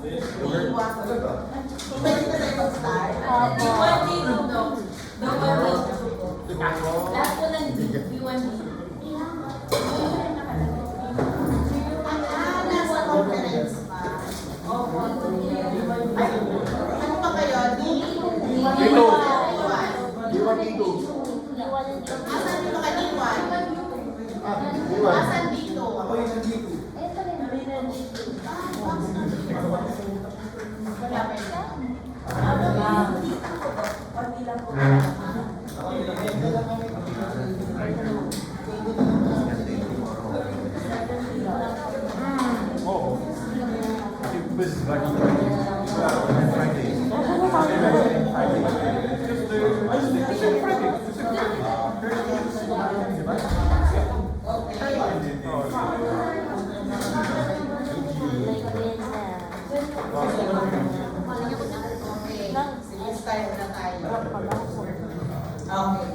Iwan. Pwede na tayo mag-start. Iwan dito, Dok. Lahat po ng iwan dito. Nasa conference pa. Ay, ano ba kayo? Dito. Iwan dito. Asan dito ka Iwan? Iwan. Asan dito? Ako yung nandito. Wala pa yun. Oo. Kasi business lagi. Friday. Okay. Sige, start na tayo. Okay.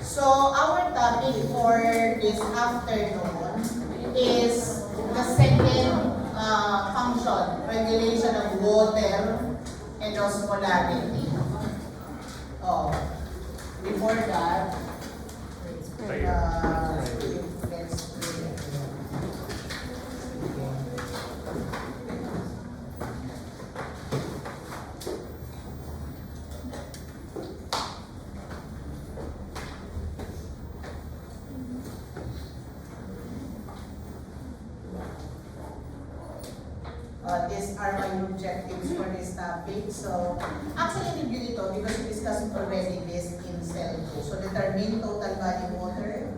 So, our topic for this afternoon is the second function, regulation of water and osmolarity. Oh, before that, let's pray. These are my objectives for this topic. So, actually, review ito because we discussed already this in cell 2. So, determine total body water,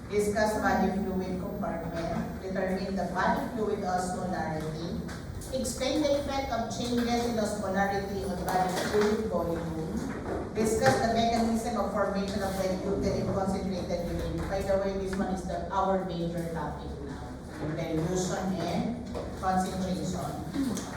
discuss body fluid compartment, determine the body fluid osmolarity, explain the effect of changes in osmolarity on body fluid volume, discuss the mechanism of formation of diluted and concentrated urine. By the way, this one is our major topic now. Dilution and concentration.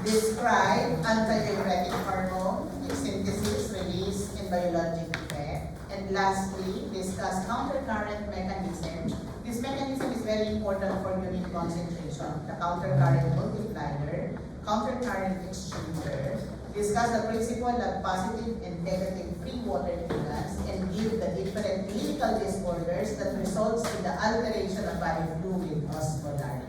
Describe antidiuretic hormone, its synthesis, release, and biologic effect. And lastly, discuss countercurrent mechanism. This mechanism is very important for urine concentration. The countercurrent multiplier, countercurrent exchanger. Discuss the principle of positive and negative free water equivalence and give the different clinical disorders that results in the alteration of body fluid osmolarity.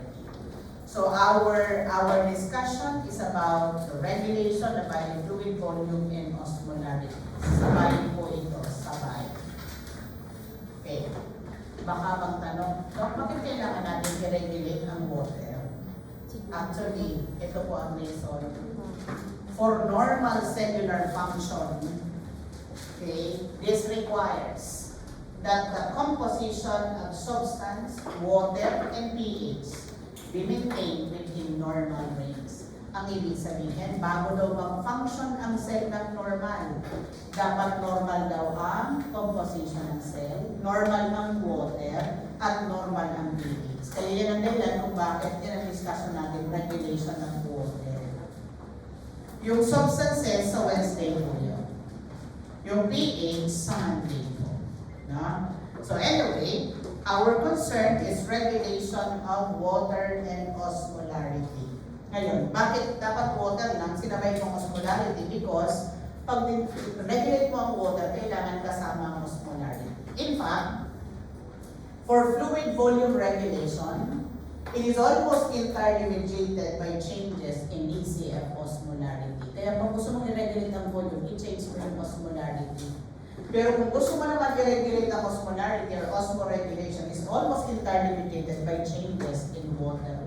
So our discussion is about the regulation of body fluid volume and osmolarity. Sabay po ito, sabay. Okay. Baka bang tanong, Dok, bakit kailangan natin i-regulate ang water? Actually, ito po ang reason. For normal cellular function, okay, this requires that the composition of substance, water, and pH be maintained within normal range. Ang ibig sabihin, bago daw mag-function ang cell ng normal, dapat normal daw ang composition ng cell, normal ang water, at normal ang pH. Kaya yan ang dahilan kung bakit yan ang discussion natin, regulation ng water. Yung substances sa Wednesday po yun. Yung pH sa Monday po. No? So anyway, our concern is regulation of water and osmolarity. Ngayon, bakit dapat water lang? Sinabay mo osmolarity because pag regulate mo ang water, kailangan kasama ang osmolarity. In fact, for fluid volume regulation, it is almost entirely mediated by changes in ECF osmolarity. Kaya kung gusto mong i-regulate ang volume, i-change mo yung osmolarity. Pero kung gusto mo naman i-regulate ang osmolarity or osmoregulation, is almost entirely mediated by changes in water.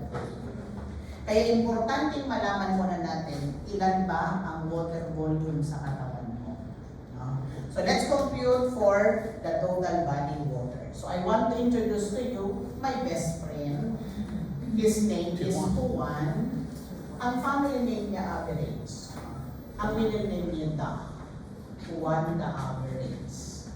Kaya importanteng malaman muna natin ilan ba ang water volume sa katawan mo. No? So let's compute for the total body water. So I want to introduce to you my best friend. His name is Juan. Ang family name niya average. Ang middle name niya Da. Juan the average.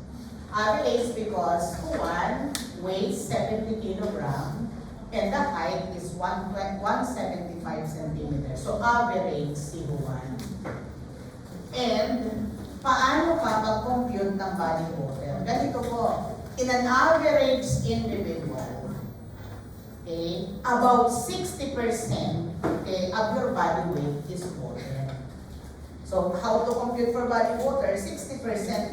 Average because Juan weighs 70 kilogram and the height is 175 centimeters. So average si Juan. And paano ka mag-compute ng body water? Ganito po, in an average individual, okay, about 60% okay, of your body weight is water. So how to compute for body water? 60%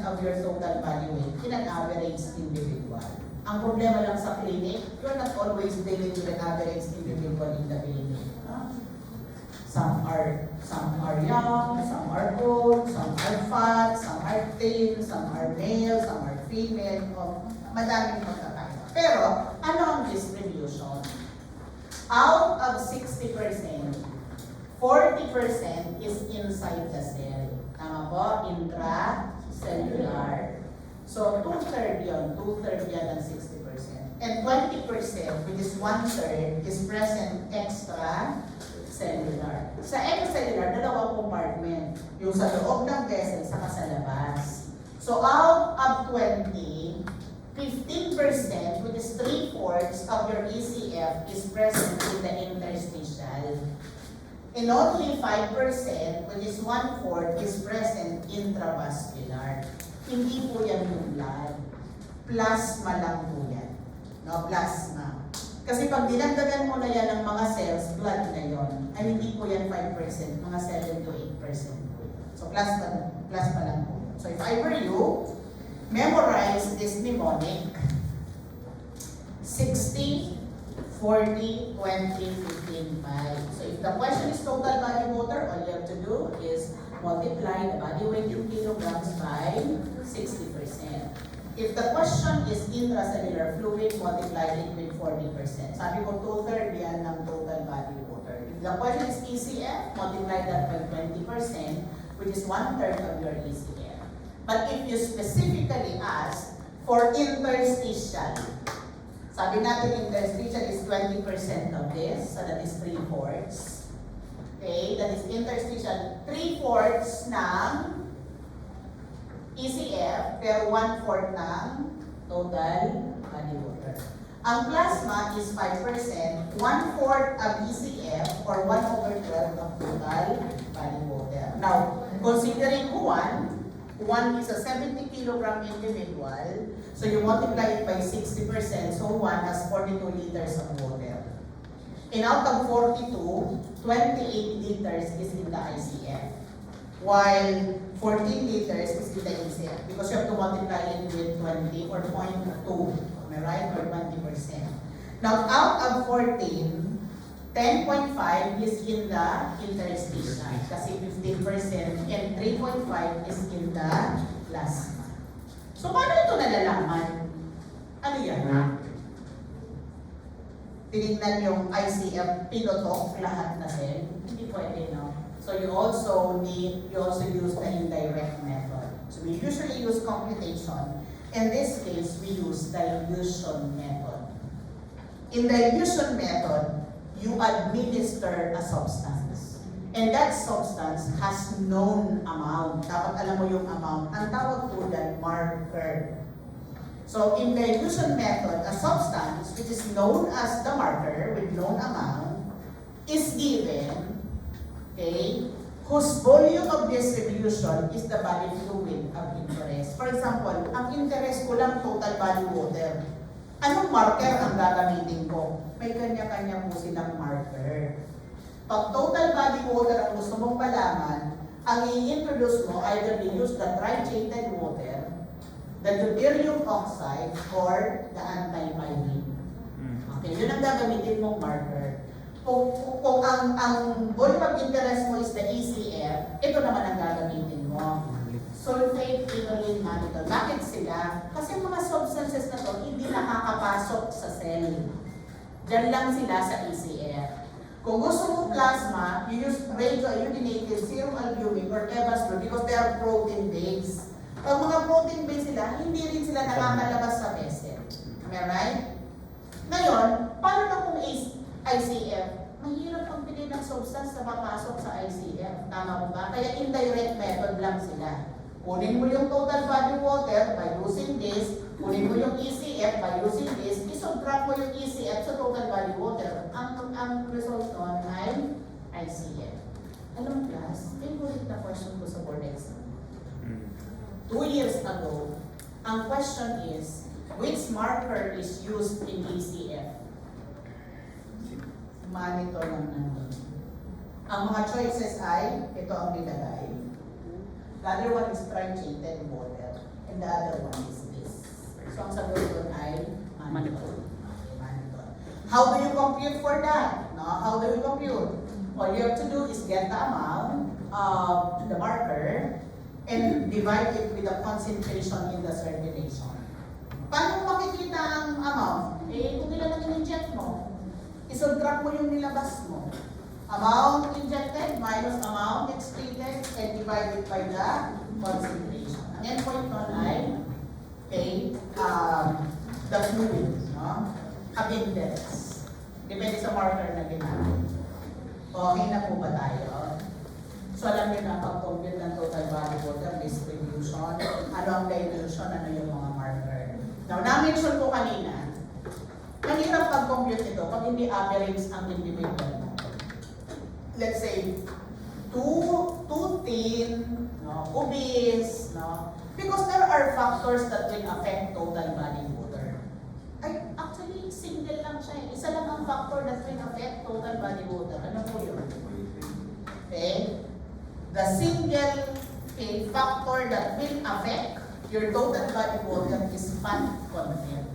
of your total body weight in an average individual. Ang problema lang sa clinic, you're not always dealing with an average individual in the clinic. Some are young, some are old, some are fat, some are thin, some are male, some are female. Madaming magkakaiba. Pero, ano ang distribution? Out of 60%, 40% is inside the cell. Tama po? Intracellular. So, 2/3 yun. 2/3 yan ng 60%. And 20%, which is 1/3, is present extracellular. Sa extracellular, dalawang compartment. Yung sa loob ng vessel, saka sa labas. So, out of 20, 15%, which is 3/4 of your ECF, is present in the interstitial. And only 5%, which is 1/4, is present intravascular. Hindi po yan yung blood. Plasma lang po yan. No, plasma. Kasi pag dinagdagan mo na yan ng mga cells, blood na yon. Ay hindi po yan 5%, mga 7 to 8% po. So plasma lang po. So if I were you, memorize this mnemonic. 60, 40, 20, 15, 5. So if the question is total body water, all you have to do is multiply the body weight in kilograms by 60%. If the question is intracellular fluid, multiply it with 40%. Sabi ko, 2/3 yan ng total body water. If the question is ECF, multiply that by 20%, which is 1/3 of your ECF. But if you specifically ask for interstitial, sabi natin interstitial is 20% of this, so that is 3/4. Okay, that is interstitial, 3/4 ng ECF, pero 1/4 ng total body water. Ang plasma is 5%, 1/4 of ECF, or 1/12 of total body water. Now, considering one is a 70 kilogram individual, so you multiply it by 60%, so one has 42 liters of water. And out of 42, 28 liters is in the ICF, while 14 liters is in the ECF, because you have to multiply it with 20 or 0.2, am I right, or 20%. Now, out of 14, 10.5 is in the interstitial, kasi 15%, and 3.5 is in the plasma. So, paano ito nalalaman? Ano yan? Tinignan yung ICF, pinotok lahat na cell? Hindi pwede, no? So you also use the indirect method. So we usually use computation. In this case, we use dilution method. In dilution method, you administer a substance. And that substance has known amount. Dapat alam mo yung amount. Ang tawag po dyan, marker. So in dilution method, a substance which is known as the marker with known amount is given, okay, whose volume of distribution is the body fluid of interest. For example, ang interest ko lang total body water. Anong marker ang gagamitin ko? May kanya-kanya po silang marker. Pag total body water ang gusto mong malaman, ang i-introduce mo, either they use the trichated water, the deuterium oxide, or the anti-pyrene. Okay, yun ang gagamitin mong marker. Kung ang volume of interest mo is the ECF, ito naman ang gagamitin mo. Sulfate, phenolene, mannitol. Bakit sila? Kasi mga substances na to hindi nakakapasok sa cell. Diyan lang sila sa ECF. Kung gusto mo plasma, you use radioiodinated serum albumin or Evans blue because they are protein-based. Pag mga protein-based sila, hindi rin sila nakakalabas sa vessel. Am I right? Ngayon, paano na kung ICF? Mahirap ang pili ng substance na papasok sa ICF. Tama mo ba? Kaya indirect method lang sila. Kunin mo yung total body water by using this, kunin mo yung ECF by using this, isubtract mo yung ECF sa total body water. Ang result nun ay ICF. Alam class, favorite na question ko sa board exam. 2 years ago, ang question is, which marker is used in ECF? Mannitol lang nandun. Ang mga choices ay, ito ang nilagay. The other one is truncated water. And the other one is this. So ang sagot doon ay monitor. Monitor. How do you compute for that? No? How do you compute? All you have to do is get the amount of the marker and divide it with the concentration in the circulation. Paano mo makikita ang amount? Eh, kung ilan ang in-inject mo, isubtract mo yung nilabas mo. Amount injected minus amount excreted and divided by the concentration. Ang endpoint nun ay the fluid, no? Abundance. Depende sa marker na ginamit. Okay na po ba tayo? So alam niyo na pag-compute ng total body water distribution, ano ang dilution, ano yung mga marker. Now, na-mention ko kanina, mahirap pag-compute ito pag hindi average ang individual mo. Let's say, too thin, no, obese, no? Because there are factors that will affect total body water. Ay, actually, single lang siya. Isa lang ang factor that will affect total body water. Ano po yun? Okay? The single factor that will affect your total body water is fat content.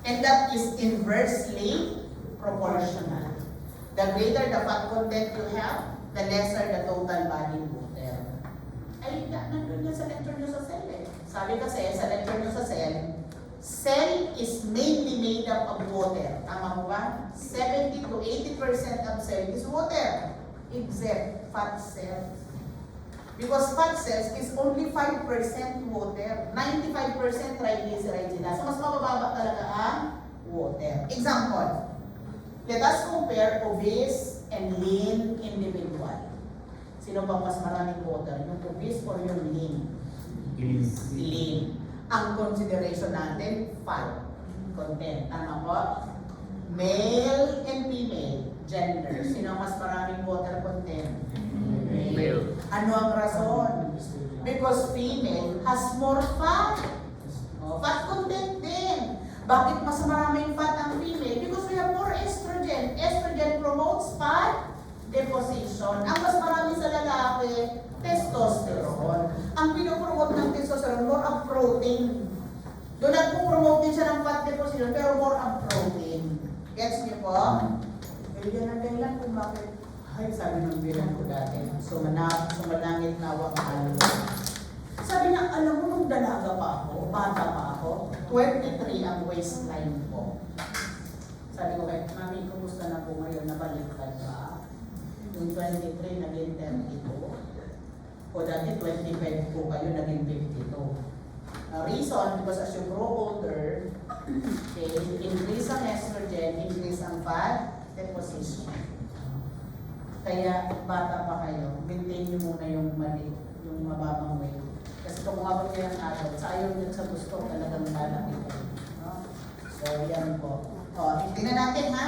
And that is inversely proportional. The greater the fat content you have, the lesser the total body water. Ay, nandun yan sa lecture nyo sa cell eh. Sabi kasi sa lecture nyo sa cell is mainly made up of water. Tama mo ba? 70 to 80% of cell is water. Except fat cells. Because fat cells is only 5% water. 95% triglycerides sila. So mas mababa talaga ang water. Example. Let us compare obese and lean individual. Sino bang mas maraming water? Yung obese or yung lean? Lean. Ang consideration natin, fat content. Tama po? Male and female, gender. Sino mas maraming water content? Male. Ano ang rason? Because female has more fat. Fat content din. Bakit mas maraming fat ang female? Because we have more estrogen. Estrogen promotes fat deposition. Ang mas marami sa lalaki, testosterone. Ang pinopromote ng testosterone, more of protein. Doon nagpo-promote din siya ng fat deposition, pero more of protein. Gets niyo po? Yan ang dahilan kung bakit, ay, sabi ng bilang ko dati, sumanangit na awang halo. Sabi na, alam mo, nung dalaga pa ako, bata pa ako, 23 ang waistline ko. Sabi ko, Mami, kumusta na po ngayon, nabaliktad ba? Yung 23, naging 32. O dati 25 po kayo, naging 52. Reason, because as you grow older, okay, increase ang estrogen, increase ang fat deposition. Kaya bata pa kayo, maintain nyo muna yung mali, yung mababang weight. Kasi kung umabot kayo ng adult, sa ayaw din sa gusto, talagang lalaki kayo. No? So, yan po. O, tingnan natin ha,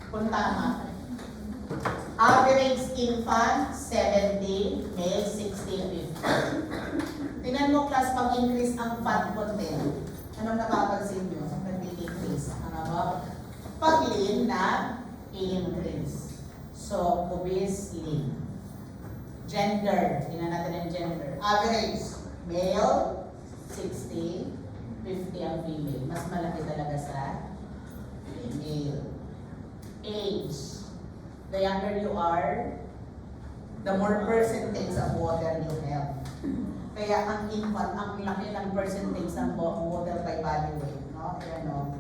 kung tama. Average infant, 70, male, 60, 50. Tingnan mo, class, pag-increase ang fat content. Anong napapansin nyo? Nag-increase. Ano ba? Pag-lean na, i-increase. So, obese, lean. Gender. Tingnan natin ang gender. Average, male, 60, 50 ang female. Mas malaki talaga sa female. Age. The younger you are, the more percentage of water you have. Kaya ang infant, ang laki ng percentage ng water by body weight. No? Kaya no,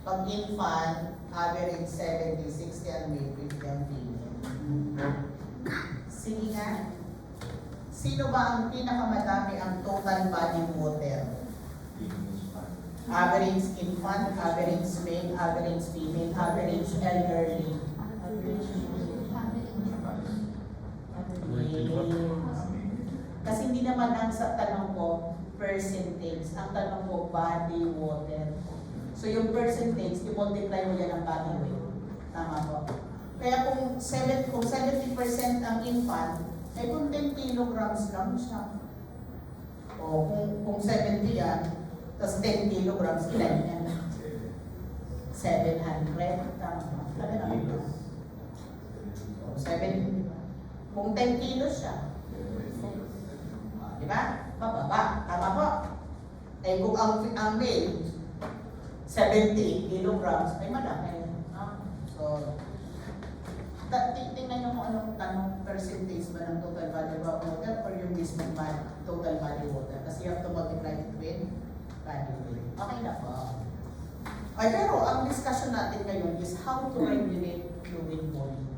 pag infant, average 70, 60 ang male, 50 ang female. Sige nga. Sino ba ang pinakamadami ang total body water? Average infant, average male, average female, average elderly. Kasi hindi naman ang sa tanong ko percentage, ang tanong ko body water. So yung percentage, i-multiply mo yan ang body weight. Tama po. Kaya kung 70% ang infant, ay kung 10 kilograms lang siya. O kung 70 yan, tapos 10 kilograms, ilan yan? 700. Tama po. So, 7, kung 10 kilos siya, ba? Mababa. Tama po. Eh kung ang male, 70 kilograms, ay malaki. So, tingnan nyo kung anong percentage ba ng total body of water or yung mismong total body water. Kasi you have to multiply it with body weight. Okay na po. Ay, pero ang discussion natin ngayon is how to regulate fluid volume.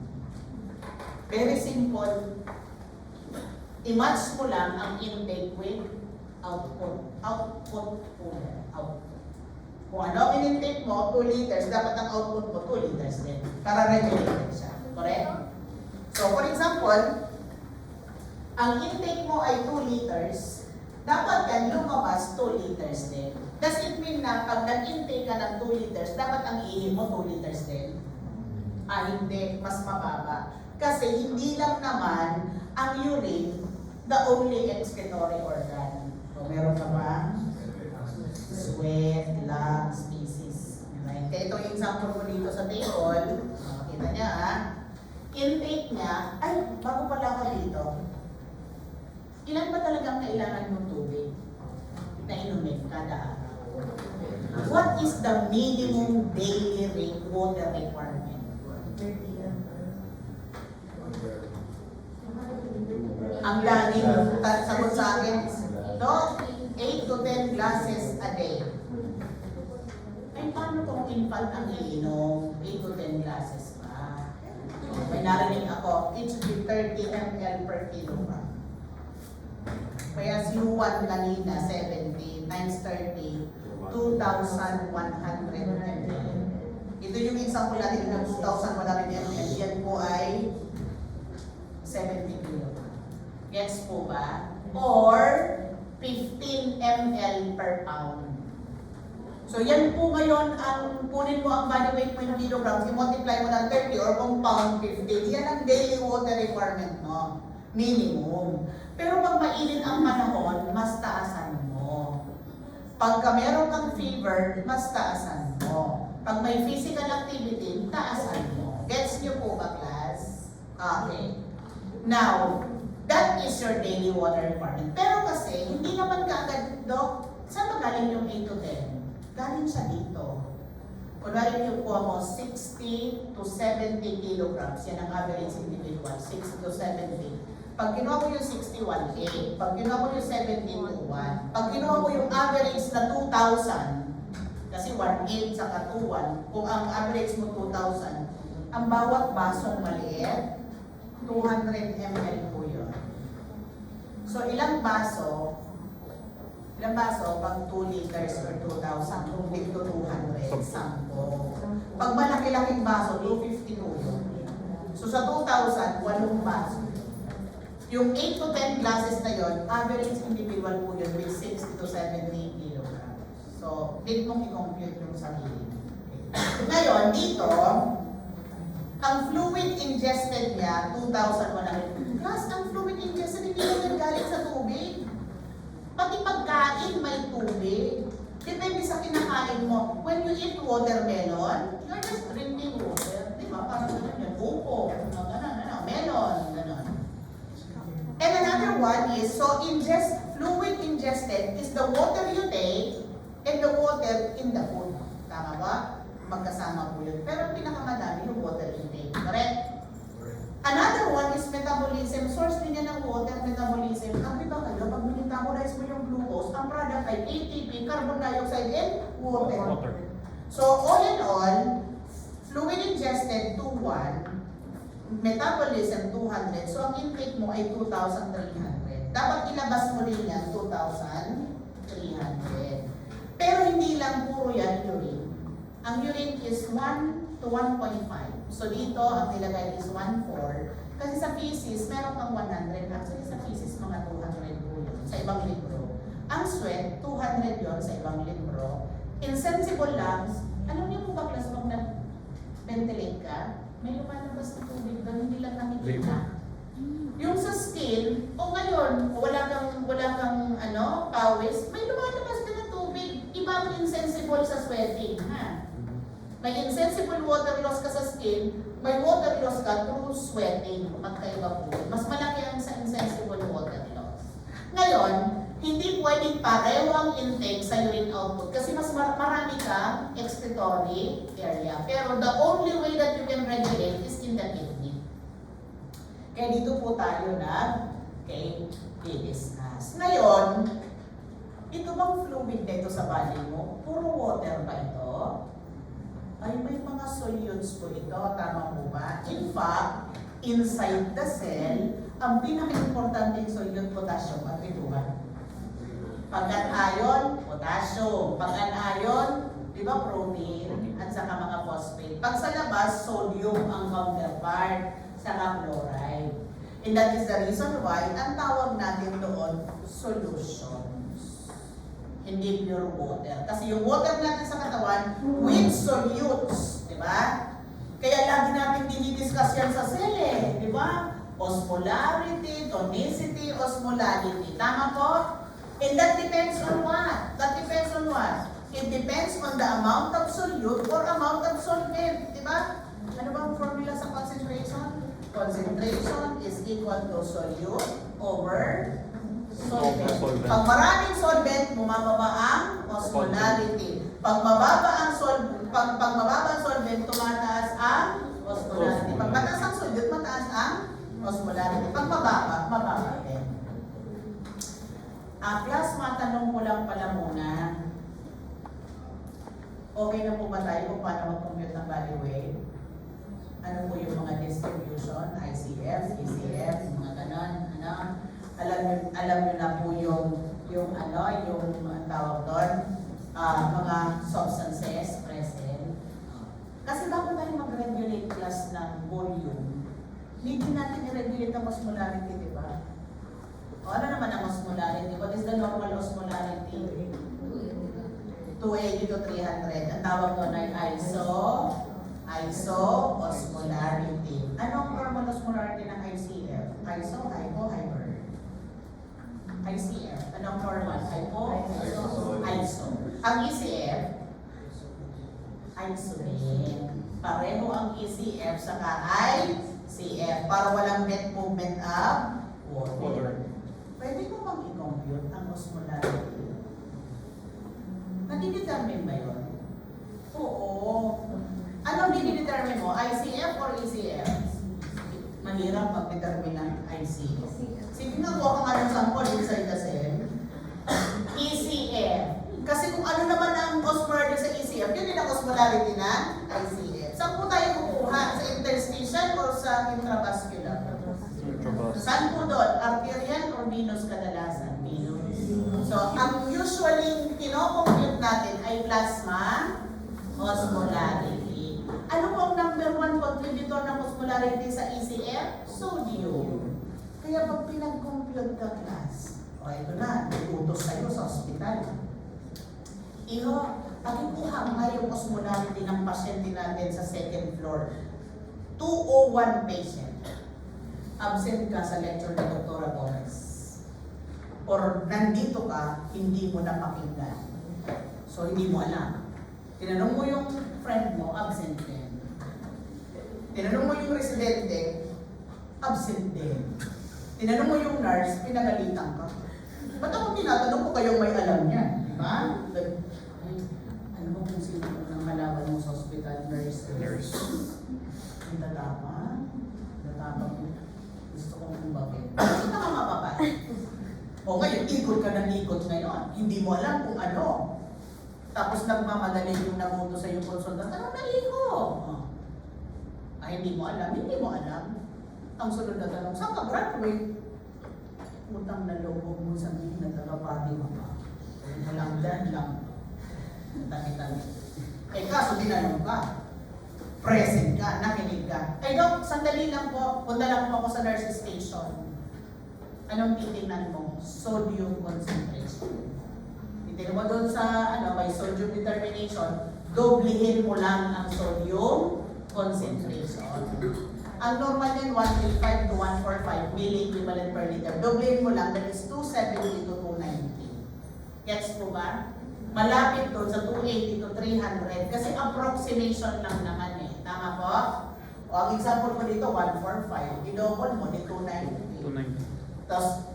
Very simple. I-match mo lang ang intake with output. Output po yan. Output. Kung ano ang in-intake mo, 2 liters, dapat ang output mo 2 liters din. Para regulated siya. Correct? So, for example, ang intake mo ay 2 liters, dapat yan lumabas 2 liters din. Does it mean na pag nag-intake ka ng 2 liters, dapat ang ihi mo 2 liters din? Hindi. Mas mababa. Kasi hindi lang naman ang urine the only excretory organ. So, meron ka ba? Sweat, lungs, feces. Right? Kaya ito yung example ko dito sa table. Makita niya intake niya, ay, bago pala ka dito. Ilan ba talagang kailangan mong tubig na inumin kada araw? What is the minimum daily water requirement? Ang daming sagot sa akin, no, 8 to 10 glasses a day. Ay, paano kung infant ang iinom? 8 to 10 glasses pa. May narinig ako, it should be 30 ml per kilogram. Kaya U1 kanina, 70 times 30, 2,100 ml. Ito yung example natin ng 2,100 ml. Yan po ay 70 kilogram. Gets po ba? Or 15 ml per pound. So yan po ngayon, ang kunin mo ang body weight mo yung kilograms, i-multiply mo ng 30 or kung pound 15. Yan ang daily water requirement mo. Minimum. Pero pag mainit ang panahon, mas taasan mo. Pagka meron kang fever, mas taasan mo. Pag may physical activity, taasan mo. Gets nyo po ba, class? Okay. Now, that is your daily water requirement. Pero kasi, hindi naman kaagad, Dok, saan magaling yung 8 to 10? Galing siya dito. Kunwari yung kuha mo, 60 to 70 kilograms. Yan ang average individual, 60 to 70. Pag kinuha mo yung 61, 8. Pag kinuha mo yung 17 to 1. Pag kinuha mo yung average na 2,000, kasi 1,800 saka 2,1, kung ang average mo 2,000, ang bawat basong maliit, 200 ml po yun. So, ilang baso, pag 2 liters or 2,000, kung dito 200, 10. Pag malaki-laking baso, 250 po yun. So, sa 2,000, 8 baso. Yung 8 to 10 glasses na yun, average individual po yun with 60 to 70 kilograms. So, need mong i-compute yung sarili. Okay. Ngayon, dito, ang fluid ingested niya, 2,100. Plus, ang fluid ingested, hindi naman galing sa tubig. Pati pagkain, may tubig. Depende sa kinakain mo. When you eat watermelon, you're just drinking water. Di ba? Parang ganun yun. Buko. Melon. Ganun. And another one is, so fluid ingested is the water you take and the water in the food. Tama ba? Magkasama po yun. Pero pinakamadami yung water intake. Correct? Another one is metabolism. Source din yan ng water, metabolism. Ang iba kayo, pag minitabolize mo yung glucose, ang product ay ATP, carbon dioxide, and water. So, all in all, fluid ingested, 2,100. Metabolism 200, so ang intake mo ay 2,300. Dapat ilabas mo din yan 2,300. Pero hindi lang puro yan urine. Ang urine is 1 to 1.5. So dito ang nilagay is 1/4. Kasi sa feces meron kang 100. Actually sa feces mga 200 po yun sa ibang libro. Ang sweat 200 yon sa ibang libro. Insensible lungs, alam niyo po ba class pag nag-ventilate ka? May lumalabas na tubig doon, hindi lang nakikita. Yung sa skin, o ngayon, wala kang pawis, may lumalabas din na tubig. Iba ang insensible sa sweating, ha? May insensible water loss ka sa skin, may water loss ka through sweating. Magkaiba po. Mas malaki ang sa insensible water loss. Ngayon, pwedeng pareho ang intake sa urine output kasi mas marami ka excretory area. Pero the only way that you can regulate is in the kidney. Kaya dito po tayo i-discuss. Ngayon, ito bang fluid na ito sa body mo? Puro water ba ito? Ay, may mga solutes po ito. Tama po ba? In fact, inside the cell, ang pinaka-importanting solute, potassium at bituan. Pag-anion, potassium. Pag-anion, di ba protein at saka mga phosphate. Pag sa labas, sodium ang counterpart, saka chloride. And that is the reason why ang tawag natin doon, solutions. Hindi pure water. Kasi yung water natin sa katawan, with solutes. Di ba? Kaya lagi natin dinidiscuss yan sa cell di ba? Osmolarity, tonicity, osmolality. Tama po? And that depends on what? That depends on what? It depends on the amount of solute or amount of solvent. Di ba? Ano ba ang formula sa concentration? Concentration is equal to solute over solvent. Pag maraming solvent, bumababa ang osmolarity. Pag mababa ang solvent, tumataas ang osmolarity. Pag mataas ang solvent, mataas ang osmolarity. Pag mababa, mababa din. Class, matanong ko lang pala muna. Okay na po ba tayo kung paano mag-compute ng body weight? Ano po yung mga distribution, ICF, ECF, mga ganon, alam nyo na po yung ang tawag doon, mga substances present. Kasi bago tayo mag-regulate class ng volume, hindi natin i-regulate ang osmolarity, di ba? O ano naman ang osmolarity? What is the normal osmolarity? 280 to 300. Ang tawag doon ay iso-osmolarity. Anong normal osmolarity ng ICF? Iso, hypo, hyper. ICF. Anong normal? Hypo, iso. Ang ECF, iso din. Pareho ang ECF saka ICF para walang net movement of water. Pwede ko bang i-compute ang osmolarity? Nadidetermine ba yun? Oo. Anong dinedetermine mo? ICF or ECF? Mahirap mag-determine ng ICF. Sige nga, kuha ka nga ng sample inside the cell. ECF. Kasi kung ano naman ang osmolarity sa ECF, yun din ang osmolarity na ICF. Saan po tayo kukuha? Sa interstitial or sa intravascular? Saan po doon? Arterial or venous kadalasan? Venous. So, ang usually kinocompute natin ay plasma osmolarity. Ano po ang number 1 contributor ng osmolarity sa ECF? Sodium. Kaya pag pinag-compute ka class, o ito na, iutos sa'yo sa hospital. Pagkukuha nga yung osmolarity ng pasyente natin sa second floor. 201 patient. Absent ka sa lecture ni Dr. Gomez. Or nandito ka, hindi mo napakinggan. So, hindi mo alam. Tinanong mo yung friend mo, absent din. Tinanong mo yung residente, absent din. Tinanong mo yung nurse, pinagalitan ka. Ba't ako tinatanong ko kayong may alam niyan? Diba? Ano mo kung sino ang malaman mo sa hospital? Nurse. Ang tatama. Gusto kong bakit. Bakit ka mga babae? O ngayon, ikot ka ng ikot ngayon. Hindi mo alam kung ano. Tapos nagmamadali yung namuto sa iyong konsultant. Ano naligo? Hindi mo alam. Hindi mo alam. Ang sunod na tanong, saan ka graduate? Utang na loob mo sabihin na tagapati mo pa. Walang dan lang. Tangi-tangi. Kaso dinanong ka. Present ka, nakinig ka. Dok, sandali lang po. Punta lang po ako sa nurse station. Anong titingnan mo? Sodium concentration. Titingnan mo doon sa may sodium determination, doblehin mo lang ang sodium concentration. Ang normal yan, 135 to 145 milliequivalent per liter. Doblehin mo lang, that is 270 to 290. Gets mo ba? Malapit doon sa 280 to 300 kasi approximation lang naman Tama po? O ang example ko dito, 145. I-double mo, di 290. Tapos,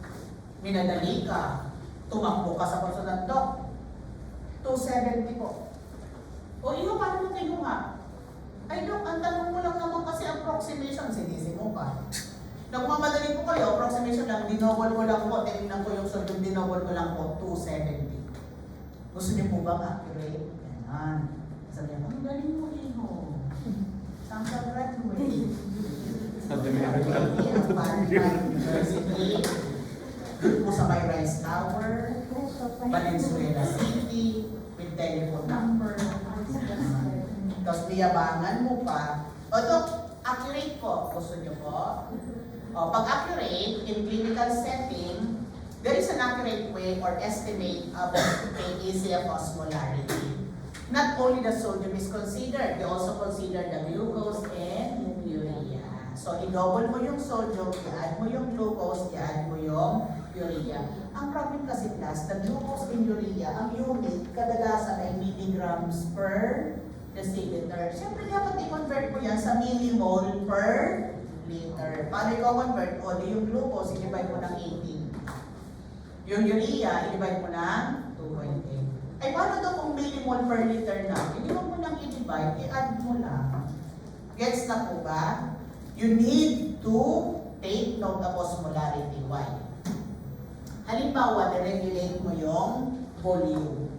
minadali ka. Tumakbo ka sa konsulat, Doc. 270 po. O iyo, paano mo kinuha? Ay, Doc, ang tanong mo lang naman kasi approximation, sinisi mo pa. Nagmamadali po kayo, approximation lang, dinobol ko lang po, tinignan ko yung sodium, dinobol ko lang po, 270. Gusto niyo po bang accurate? Yan. Sabi niya, ang galing mo, Iho. Saan ka graduate? University. Doon po sa may Rice Tower, Valenzuela City, with telephone number. Tapos niyabangan mo pa. O Doc, accurate po. Gusto niyo po? O, pag accurate, in clinical setting, there is an accurate way or estimate of the ACF osmolarity. Not only the sodium is considered, they also consider the glucose and urea. So, i-double mo yung sodium, i-add mo yung glucose, i-add mo yung urea. Ang problem kasi class, the glucose and urea, ang unit, kadalasan ay milligrams per deciliter. Siyempre, dapat i-convert mo yan sa millimole per liter. Paano i-convert? O, di yung glucose, i-divide mo ng 18. Yung urea, i-divide mo ng 2.8. Ay, paano daw kung millimole per liter na? Hindi mo nang i-divide, i-add mo lang. Gets na po ba? You need to take note of osmolarity. Why? Halimbawa, na-regulate mo yung volume.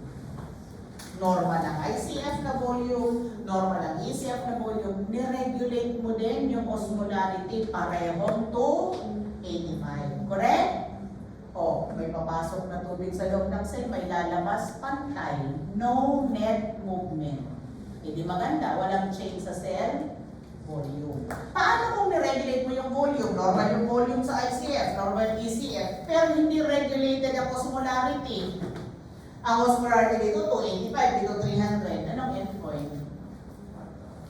Normal ang ICF na volume, normal ang ECF na volume, ni-regulate mo din yung osmolarity parehong to 85. Correct? O, may papasok na tubig sa loob ng cell, may lalabas pantay, no net movement. Hindi maganda, walang change sa cell volume. Paano kung ni-regulate mo yung volume? Normal yung volume sa ICF, normal ECF, pero hindi regulated ang osmolarity. Ang osmolarity dito 285, dito 300. Anong endpoint?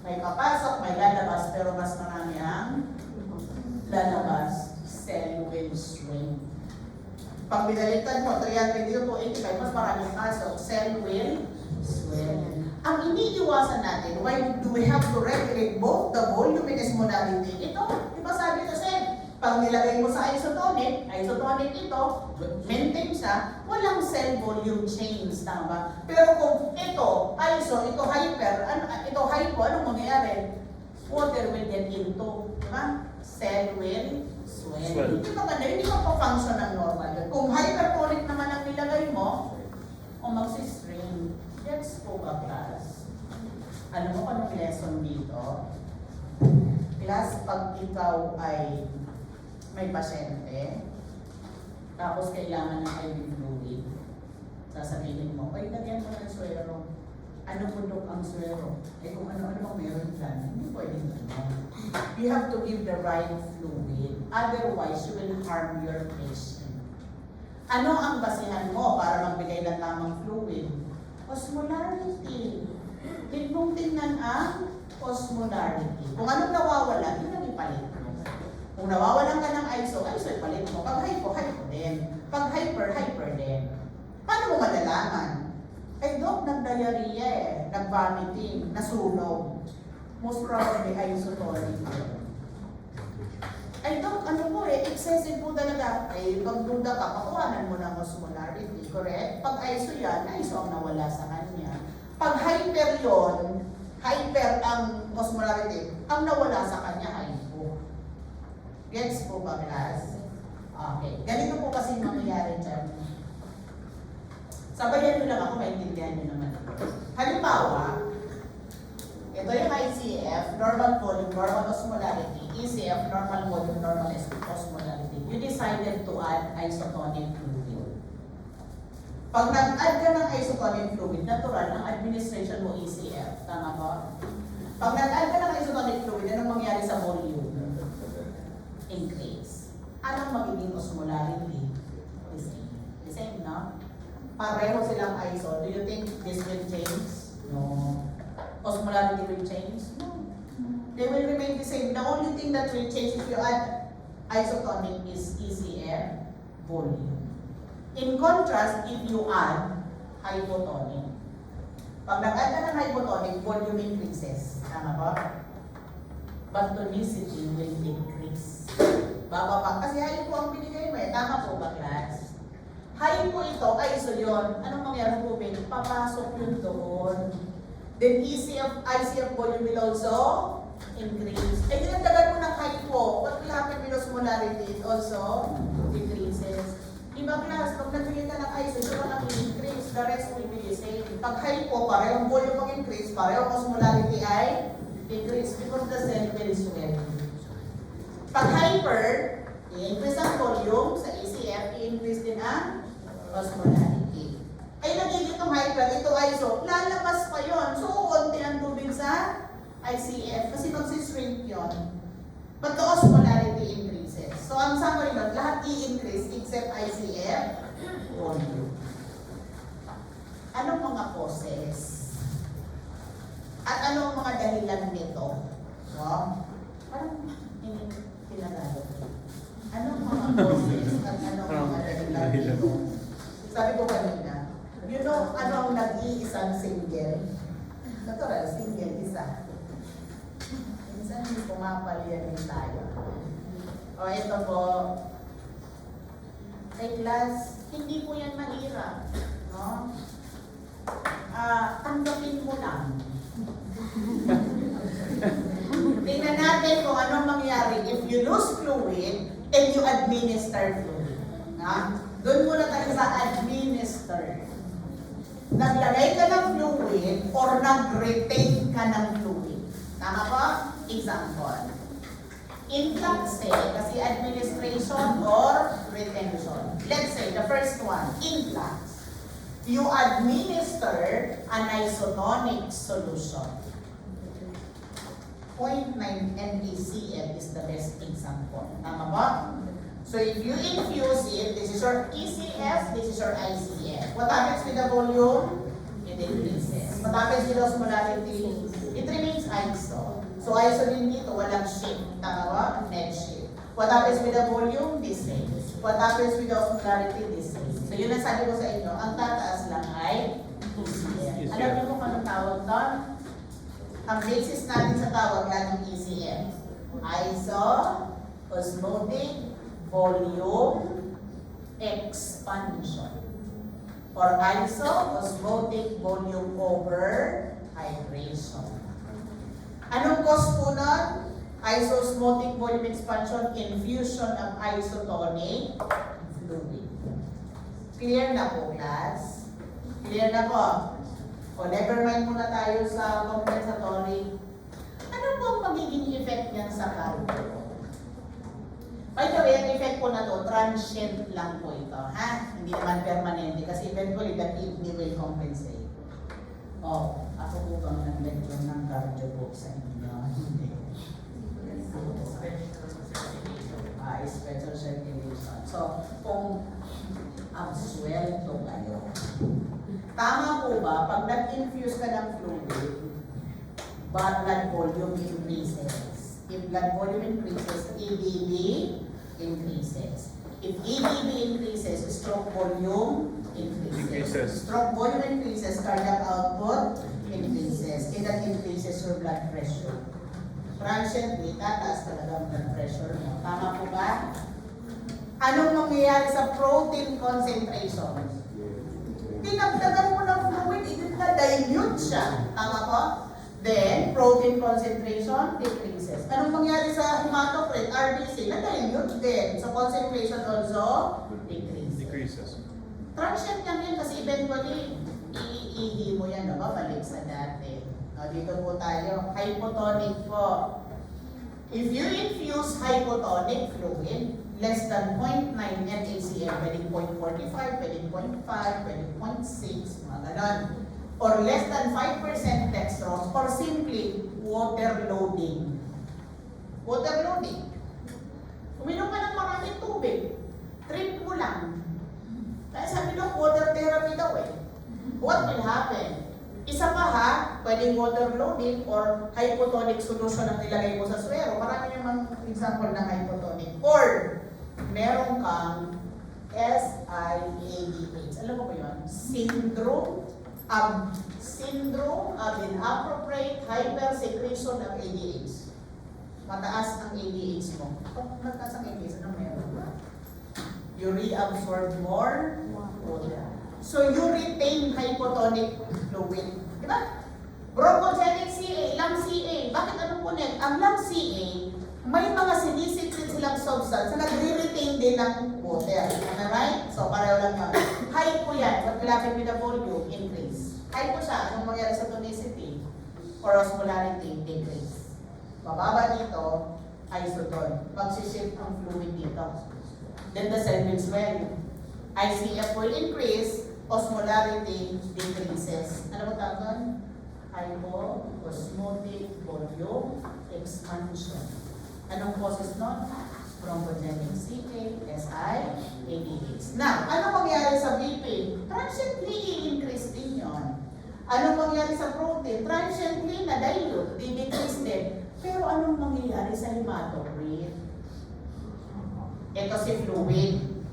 May papasok, may lalabas, pero mas marami ang lalabas. Cell will shrink. Pag binaliktad mo, 300 dito 285, mas maraming pasok. Cell will swell. Ang iniiwasan natin, why do we have to regulate both the volume and osmolarity? Ito, di ba sabi kasi, pag nilagay mo sa isotonic ito, maintain siya, walang cell volume change, tama ba? Pero kung ito, iso, ito hyper, ito hypo, anong mangyayari? Water will get into, di ba? Cell will swell. Hindi maganda, hindi pa-function ng normal yun. Kung hypertonic naman ang nilagay mo, o magsistring, gets po ba, class? Alam mo anong lesson dito? Class, pag ikaw ay may pasyente, tapos kailangan ng IV fluid, sasabihin mo, ay, lagyan mo ng suero. Ano pundok ang suero? Eh kung ano-ano bang meron dyan, hindi pwedeng gano'n. You have to give the right fluid. Otherwise, you will harm your patient. Ano ang basihan mo para magbigay ng tamang fluid? Osmolarity. Tingnan ang osmolarity. Kung anong nawawala, yun ang ipalit mo. Kung nawawalan ka ng iso ipalit mo. Pag hypo din. Pag hyper din. Paano mo malalaman? Ay, Doc, nag-diarrhea nag-vomiting, nasunog. Most probably, isotonic. Ay, Doc, ano po excessive po talaga. Ay, pag duda ka, pakuhanan mo ng osmolarity, correct? Pag iso yan, iso ang nawala sa kanya. Pag hyper yon, hyper ang osmolarity, ang nawala sa kanya, hypo. Gets po ba, class? Okay. Ganito po kasi mangyayari dyan. Sabayan nyo lang ako, maintindihan nyo naman. Halimbawa, ito yung ICF, normal volume, normal osmolarity, ECF, normal volume, normal osmolarity. You decided to add isotonic fluid. Pag nag-add ka ng isotonic fluid, natural, ang administration mo ECF. Tama ba? Pag nag-add ka ng isotonic fluid, anong mangyari sa volume? Increase. Anong magiging osmolarity? The same. The same, no? Pareho silang iso. Do you think this will change? No. Osmolarity will change? No. They will remain the same. The only thing that will change if you add isotonic is ECF volume. In contrast, if you add hypotonic. Pag nag-add ka ng hypotonic, volume increases. Tama ba? But tonicity will decrease. Bababa. Kasi hypo ang binigay mo Tama po ba, class? Hypo ito, ISO yun. Anong mangyari ng tubig? Papasok yun doon. Then ICF volume will also increase. Eh, dinagdagan mo ng hypo. What will happen with osmolarity? It also decreases. Iba class, pag nagbigay ka ng ISO, ito lang increase. The rest will be the same. Pag hypo, parehong volume mag-increase, parehong osmolarity ay decrease because the cell will swell. Pag hyper, i-increase ang volume sa ACF, i-increase din ang osmolarity. Ay nagiging itong hyper, ito ISO, lalabas pa yon. So, konti ang tubig sa ICF kasi magsishrink yun. But the osmolarity increases. So, ang summary nun, lahat i-increase except ICF volume. Anong mga causes? At anong mga dahilan nito? No? Parang pinagalo. Anong mga causes at anong mga dahilan nito? Sabi ko kanina, you know, ano ang nag-iisang single? Natural, single, isa. Minsan hindi pumapalya din tayo. O ito po, kay class, hindi po yan mahirap. No? Tanggapin mo lang. Tingnan natin kung anong mangyari if you lose fluid and you administer fluid. Na? Doon muna tayo sa administer. Naglagay ka ng fluid or nag-retain ka ng fluid. Tama po? Example. Influx kasi administration or retention. Let's say, the first one, influx. You administer an isotonic solution. 0.9 NaCl is the best example. Tama po? So if you infuse it, this is your ECF, this is your ICF. What happens with the volume? It increases. What happens with the osmolarity? It remains ISO. So ISO din dito, walang shift. Tama ba? Net shift. What happens with the volume? This same. What happens with the osmolarity? This same. So yun ang sabi ko sa inyo, ang tataas lang ay ECF. Alam niyo kung anong tawag doon? Ang basis natin sa tawag laging ECF. ISO, osmotic, volume expansion, or ISO, osmotic volume over hydration. Anong cause po nun? Isosmotic volume expansion, infusion of isotonic fluid. Clear na po, class? Clear na po? O, never mind muna tayo sa compensatory. Ano po ang magiging effect niyan sa cardio? By the way, ang effect po na to, transient lang po ito, ha? Hindi naman permanente kasi eventually the kidney will compensate. Oh, ako po bang nag-lecture ng cardio book sa inyo? Hindi. Special circulation. So, kung absuelto kayo, tama po ba, pag nag-infuse ka ng fluid, blood volume increases. If blood volume increases, EBV increases. If EBV increases, stroke volume increases. Stroke volume increases, cardiac output increases. And that increases your blood pressure. Transiently, tataas talaga ang blood pressure mo. Tama po ba? Anong mangyayari sa protein concentration? Tinagdagan mo ng fluid, na-dilute siya. Tama po? Then, protein concentration decreases. Anong mangyari sa hematocrit, RBC? Na-dilute din. So, concentration also decreases. Transient lang yan kasi eventually, iihi mo yan, no? Balik sa dati. Dito po tayo, hypotonic po. If you infuse hypotonic fluid, less than 0.9 NaCl, pwedeng 0.45, pwedeng 0.5, pwedeng 0.6, mga ganon. Or less than 5% dextrose, or simply water loading. Water loading. Uminom ka ng maraming tubig, trip mo lang. Kaya sabi nyo, water therapy daw eh. What will happen? Isa pa ha, pwedeng water loading or hypotonic solution ang nilagay mo sa suero. Marami namang example ng hypotonic. Or, meron kang SIADH. Alam mo ba yun? Syndrome of inappropriate hypersecretion of ADH. Mataas ang ADH mo. Pag mataas ang ADH, ano meron ba? You reabsorb more water. So you retain hypotonic fluid. Di ba? Bronchogenic CA, lung CA. Bakit anong connect? Ang lung CA, may mga sinisikrit silang substance na nagre-retain din ng water. Am I right? So pareho lang yun. Hypo yan. What will happen with the volume? Increase. Hypo siya. Anong mangyari sa tonicity? Or osmolarity? Decrease. Bababa dito, isotone. Magsishift ang fluid dito. Then the cell will swell. ICF will increase, osmolarity decreases. Ano ba tawag? Hypo-osmotic volume expansion. Anong causes nun? Bronchogenic CA, SI, ADH. Now, ano mangyari sa BP? Transiently i-increase din yun. Ano mangyari sa protein? Transiently na-dilute, di-decrease din. Pero anong mangyayari sa hematocrit? Ito si fluid.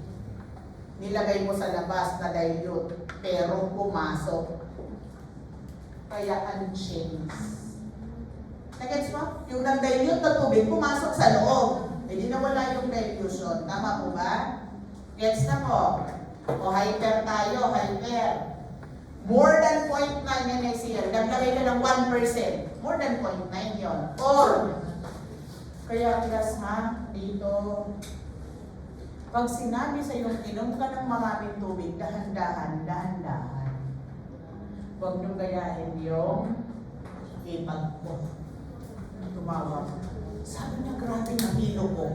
Nilagay mo sa labas na dilute, pero pumasok. Kaya unchanged. Nagets mo? Yung nag-dilute na tubig, pumasok sa loob. E di nawala yung diffusion. Tama po ba? Gets na po? O hyper tayo, hyper. More than 0.9 NaCl. Naglagay ka ng 1%. More than 0.9 yon. Or, kaya class ha, dito, pag sinabi sa iyo, inom ka ng maraming tubig, dahan-dahan, dahan-dahan. Huwag niyong gayahin yung ipag ko. Tumawag. Sabi niya, grabe ang hilo ko.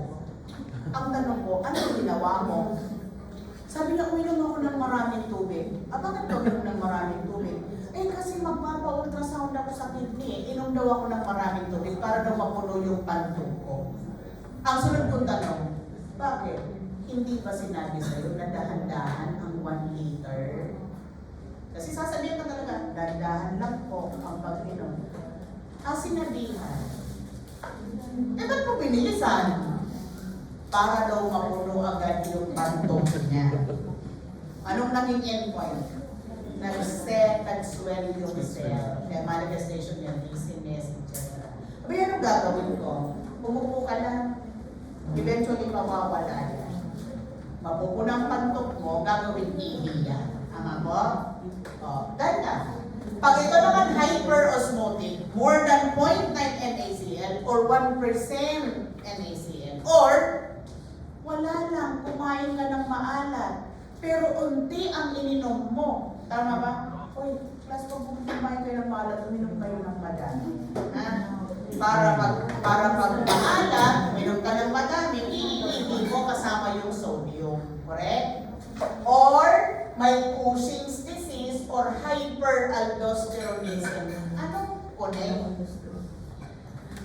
Ang tanong ko, ano ginawa mo? Sabi niya, uminom ako ng maraming tubig. Bakit daw uminom ng maraming tubig? Kasi magpapa-ultrasound ako sa kidney. Inom daw ako ng maraming tubig para daw mapuno yung pantok ko. Ang sunod kong tanong, bakit? Hindi ba sinabi sa'yo na dahan-dahan ang 1 liter? Kasi sasabihin ka talaga, dahan-dahan lang po ang pag-inom. Ang sinabihan, ba't mo binilisan? Para daw mapuno agad yung pantok niya. Anong naging endpoint? Nag-swell yung cell. Kaya manifestation niya, dizziness, etc. Abi, anong gagawin ko? Umupo ka lang. Eventually, mawawala yan. Mapupunang pantok mo, gagawin ihiya. Ang ako? Ganda. Pag ito naman hyperosmotic, more than 0.9 NaCl or 1% NaCl, or wala lang, kumain ka ng maalat, pero unti ang ininom mo. Tama ba? Uy, plus pag kumain kayo ng maalat, uminom kayo ng madami. Para pag maalat, uminom ka ng madami, iihi mo kasama yung sodium. Correct? Or may Cushing's disease or hyperaldosteronism. Anong connect?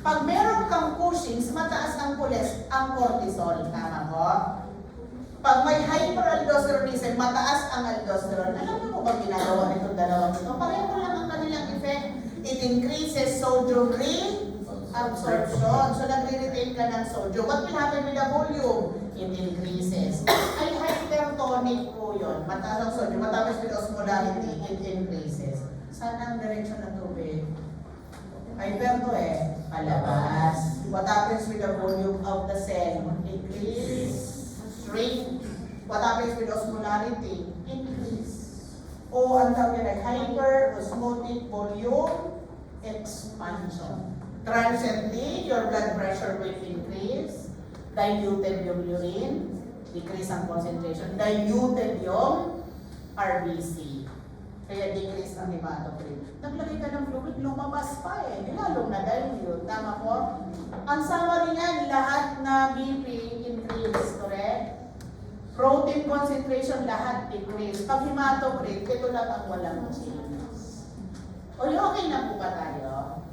Pag meron kang Cushing's, mataas ang cortisol. Tama po? Pag may hyperaldosteronism, mataas ang aldosterone. Alam niyo po ba ginagawa nitong dalawang ito? Pareho lang ang kanilang effect. It increases sodium reabsorption. So nagre-retain ka ng sodium. What will happen with the volume? It increases. Ay hypertonic po yun. Mataas ang sodium. Matapos with osmolarity, it increases. Saan ang direction ng tubig? Hyper to palabas. What happens with the volume of the cell? Increase. Shrink. What happens with osmolarity? Increase. O ang tawag yan ay hyperosmotic volume expansion. Transiently, your blood pressure will increase. Diluted yung urine, decrease ang concentration. Diluted yung RBC. Kaya decrease ang hematocrit. Naglagay ka ng fluid, lumabas pa nilalong na dilute. Tama po? Ang summary niyan, lahat na BP increase, correct? Protein concentration, lahat decrease. Pag hematocrit, ito lang ang walang change. O okay na po ba tayo?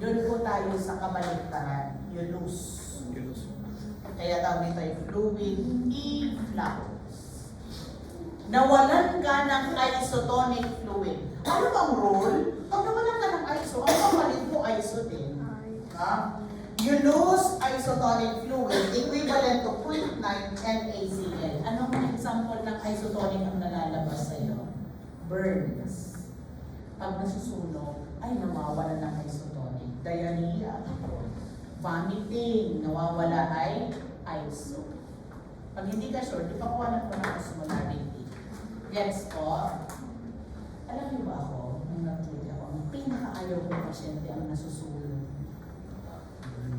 Doon po tayo sa kabaliktaran, you lose. Kaya tawag nito ay fluid efflux. Nawalan ka ng isotonic fluid. Ano bang rule? Pag nawalan ka ng iso, ang pamalit mo iso din. Ha? You lose isotonic fluid equivalent to 0.9 NaCl. Anong example ng isotonic ang nalalabas sa'yo? Burns. Pag nasusunog, ay nawawala ng isotonic. Diarrhea. Vomiting. Nawawala ay iso. Pag hindi ka sure, ipakuha mo ng osmolarity. Gets po? Alam niyo ba ako, nung natuloy ako, ang pinakaayaw kong pasyente ang nasusunog.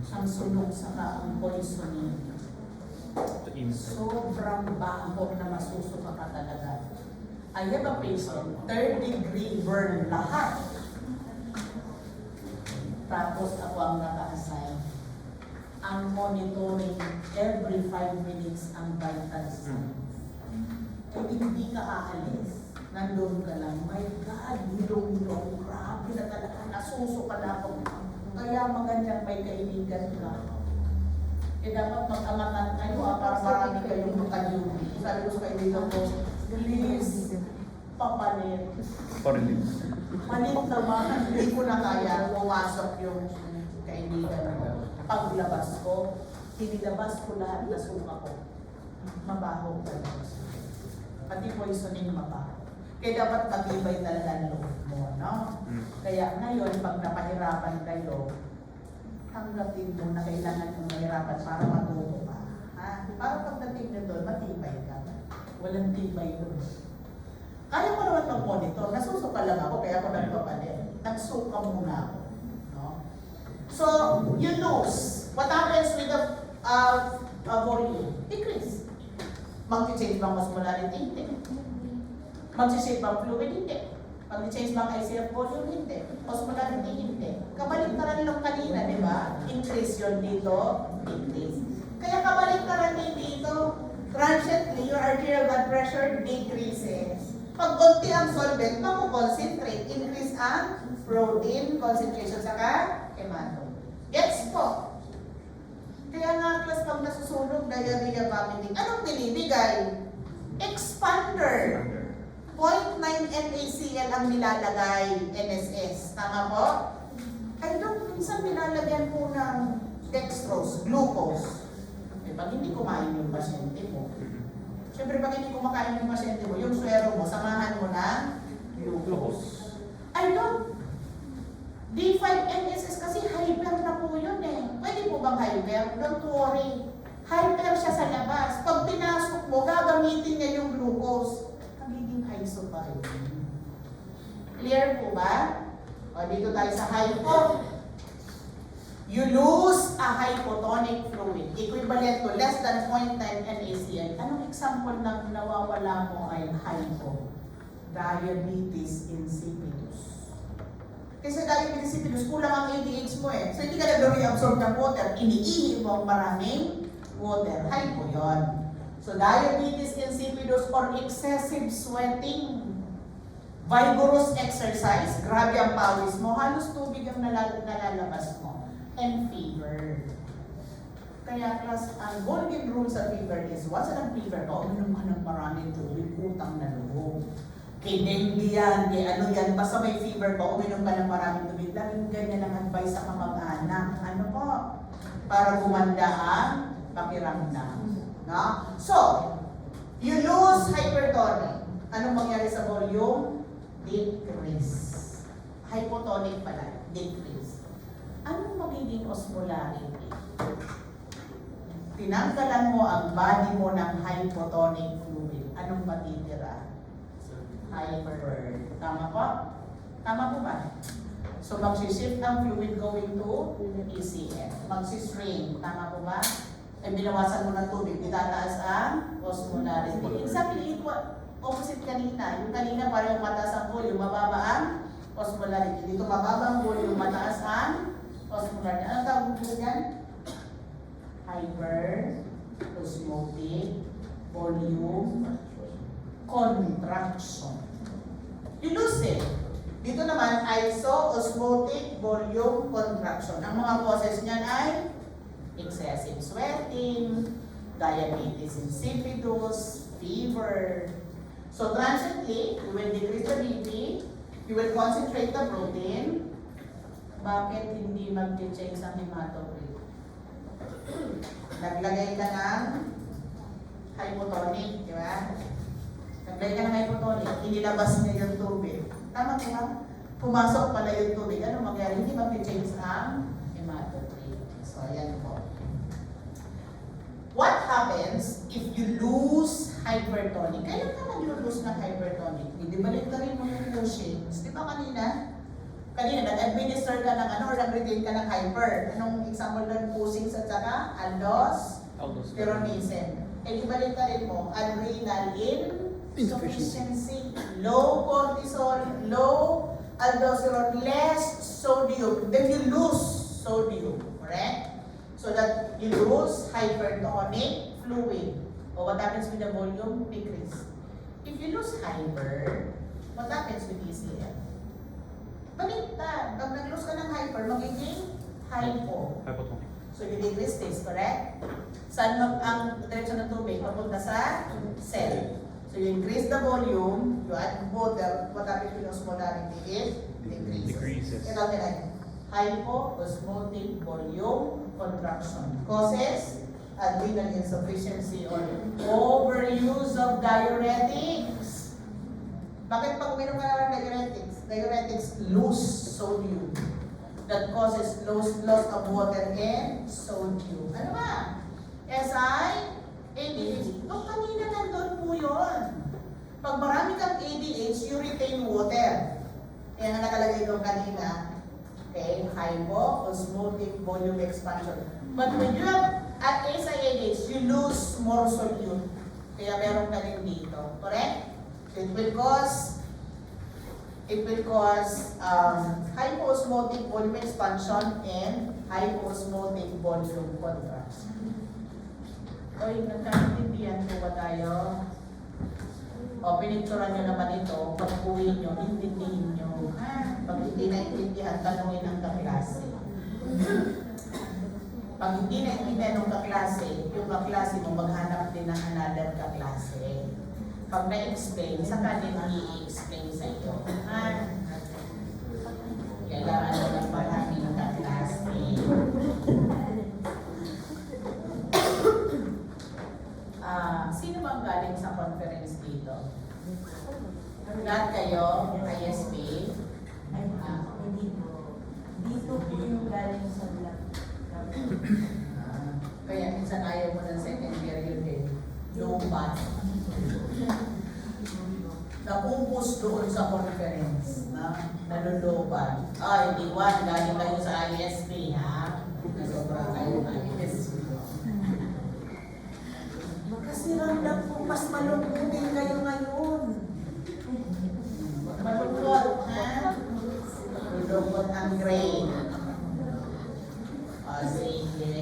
Ang sunog saka ang poisoning. Sobrang baho na masusuka ka talaga. I have a patient, 3rd-degree burn lahat. Tapos ako ang naka-assign. Ang monitoring every 5 minutes ang vital signs. Kung hindi ka aalis, nandun ka lang, my God, hilong-hilong, grabe na talaga, nasusuka na ako. Kaya magandang may kaibigan ka. Eh dapat mag-amatan kayo para marami kayong makayubi. Sabi ko sa kaibigan ko, please, papalit. Palit naman, hindi ko na kaya pumasok yung kaibigan ko. Paglabas ko, hinilabas ko lahat na suka ko. Mabaho ka lang. Pati poisoning mabaho. Kaya dapat matibay talaga ang loob mo, no? Kaya ngayon, pag napahirapan kayo, tanggapin mo na kailangan mong mahirapan para matuto ka. Ha? Para pagdating nyo doon, matibay ka. Walang tibay doon. Kaya ko naman mag-monitor. Nasusuka lang ako, kaya ako nagpapalit. Nagsuka muna ako. No? So, you lose. What happens with the volume? Decrease. Mag-change bang osmolarity? Hindi. Mag-change bang fluid? Hindi. Mag-change bang ICF volume? Hindi. Osmolarity? Hindi. Kabaliktaran lang kanina, di ba? Increase yun dito, decrease. Kaya kabaliktaran din dito, transiently, your arterial blood pressure decreases. Pag konti ang solvent, makukoncentrate. Increase ang protein concentration saka hematome. Gets po? Kaya nga, class, pag nasusunog, diarrhea, vomiting, anong binibigay? Expander. 0.9 NaCl ang nilalagay, NSS. Tama po? Ay, doon, minsan nilalagyan po ng dextrose, glucose. Eh, pag hindi kumain yung pasyente mo, siyempre pag hindi kumakain yung pasyente mo, yung swero mo, samahan mo ng glucose. Ay, doon, D5-NSS kasi hyper na po yun eh. Pwede po bang hyper? Don't worry. Hyper siya sa labas. Pag pinasok mo, gagamitin niya yung glucose. Nagiging iso pa rin. Clear po ba? O, dito tayo sa hypo. You lose a hypotonic fluid equivalent to less than 0.9 NaCl. Anong example ng nawawala mo ay hypo? Diabetes insipidus. Kasi diabetes insipidus, kulang ang ADH mo eh. So hindi ka nag-reabsorb ng water, iniihi mo ang maraming water. Hypo yun. So diabetes insipidus or excessive sweating, vigorous exercise, grabe ang pawis mo, halos tubig ang nalalabas mo, and fever. Kaya class, ang golden rule sa fever is, once ang fever ka, uminom ka ng maraming tubig, utang na loob. Kay dengue yan, kay ano yan, basta may fever ka, uminom ka ng maraming tubig. Laging ganyan ang advice sa kamag-anak. Ano po? Para gumanda ang pakiramdam. No? So, you lose hypertonic. Anong mangyari sa volume? Decrease. Hypotonic pala, decrease. Anong magiging osmolarity? Tinanggalan mo ang body mo ng hypotonic fluid. Anong matitira? Hyper. Tama po? Tama po ba? So, magsishift ang fluid going to ECM. Magsishrink. Tama po ba? Eh, binawasan mo ng tubig, itataas ang osmolarity. Exactly equal. Opposite kanina. Yung kanina parang mataas ang volume, mababa ang osmolarity. Dito mababa ang volume, mataas ang osmolarity. Ano tawag mo yan? Hyper, osmotic, volume, contraction. You lose it. Dito naman, iso-osmotic volume contraction. Ang mga causes niyan ay excessive sweating, diabetes insipidus, fever. So transiently, you will decrease the BP, you will concentrate the protein. Bakit hindi mag-change ang hematocrit? Naglagay ka ng hypotonic, di ba? Naglagay ka ng hypotonic, inilabas niya yung tubig. Tama ba? Pumasok pala yung tubig. Ano mangyari? Hindi mag-change ang hematocrit. So, ayan po. What happens if you hypertonic. Kailan ka nag-lose ng hypertonic? Hindi balik ka rin mo yung Cushing's. Di ba kanina? Kanina, nag-administer ka ng ano or nag-retain ka ng hyper. Anong example ng Cushing's at saka? Aldosteronism. Eh, ibalik ka rin mo, adrenal insufficiency, low cortisol, low aldosterone, less sodium. Then you lose sodium, correct? So that you lose hypertonic fluid. Or what happens with the volume? Decrease. If you lose hyper, what happens with ECM? Baliktad. Pag nag-lose ka ng hyper, magiging hypo. Hypotonic. So you decrease this, correct? Saan ang direksyon ng tubig? Papunta sa cell. So you increase the volume, you add water, what happens with osmolarity is decreases. Ito natin. Hypoosmotic volume contraction causes adrenal insufficiency or overuse of diuretics. Bakit pag uminom ka ng diuretics? Diuretics lose sodium. That causes loss of water and sodium. Ano ba? ADH. No, kanina nandun po yun. Pag marami kang ADH, you retain water. Kaya nga nakalagay doon kanina, okay, hypoosmotic volume expansion. But when you have at ADH, you lose more sodium. Kaya meron ka rin dito. Correct? It will cause hypoosmotic volume expansion and hypoosmotic volume contraction. Oy, nagkakaintindihan po ba tayo? O, pinicturan nyo naman ito. Pag uwi nyo, intindihin nyo. Pag hindi naintindihan, tanungin ang kaklase. Pag hindi naintindihan ng kaklase, yung kaklase mo maghanap din ng another kaklase. Pag na-explain, saka din i-explain sa iyo. Kailangan mo ng marami ng kaklase. Sino bang galing sa conference dito? Lahat kayo, ISP? Dito po yung galing sa lab. Kaya minsan ayaw mo ng second period eh. Lupat. Nakumpos doon sa conference. Nalulupan. Ay, diwan, galing kayo sa ISP, ha? Nasobra kayo ng ISP. Kasi ramdam ko, mas malungkutin kayo ngayon. Malungkot, ha? Malungkot ang grade. O, sige.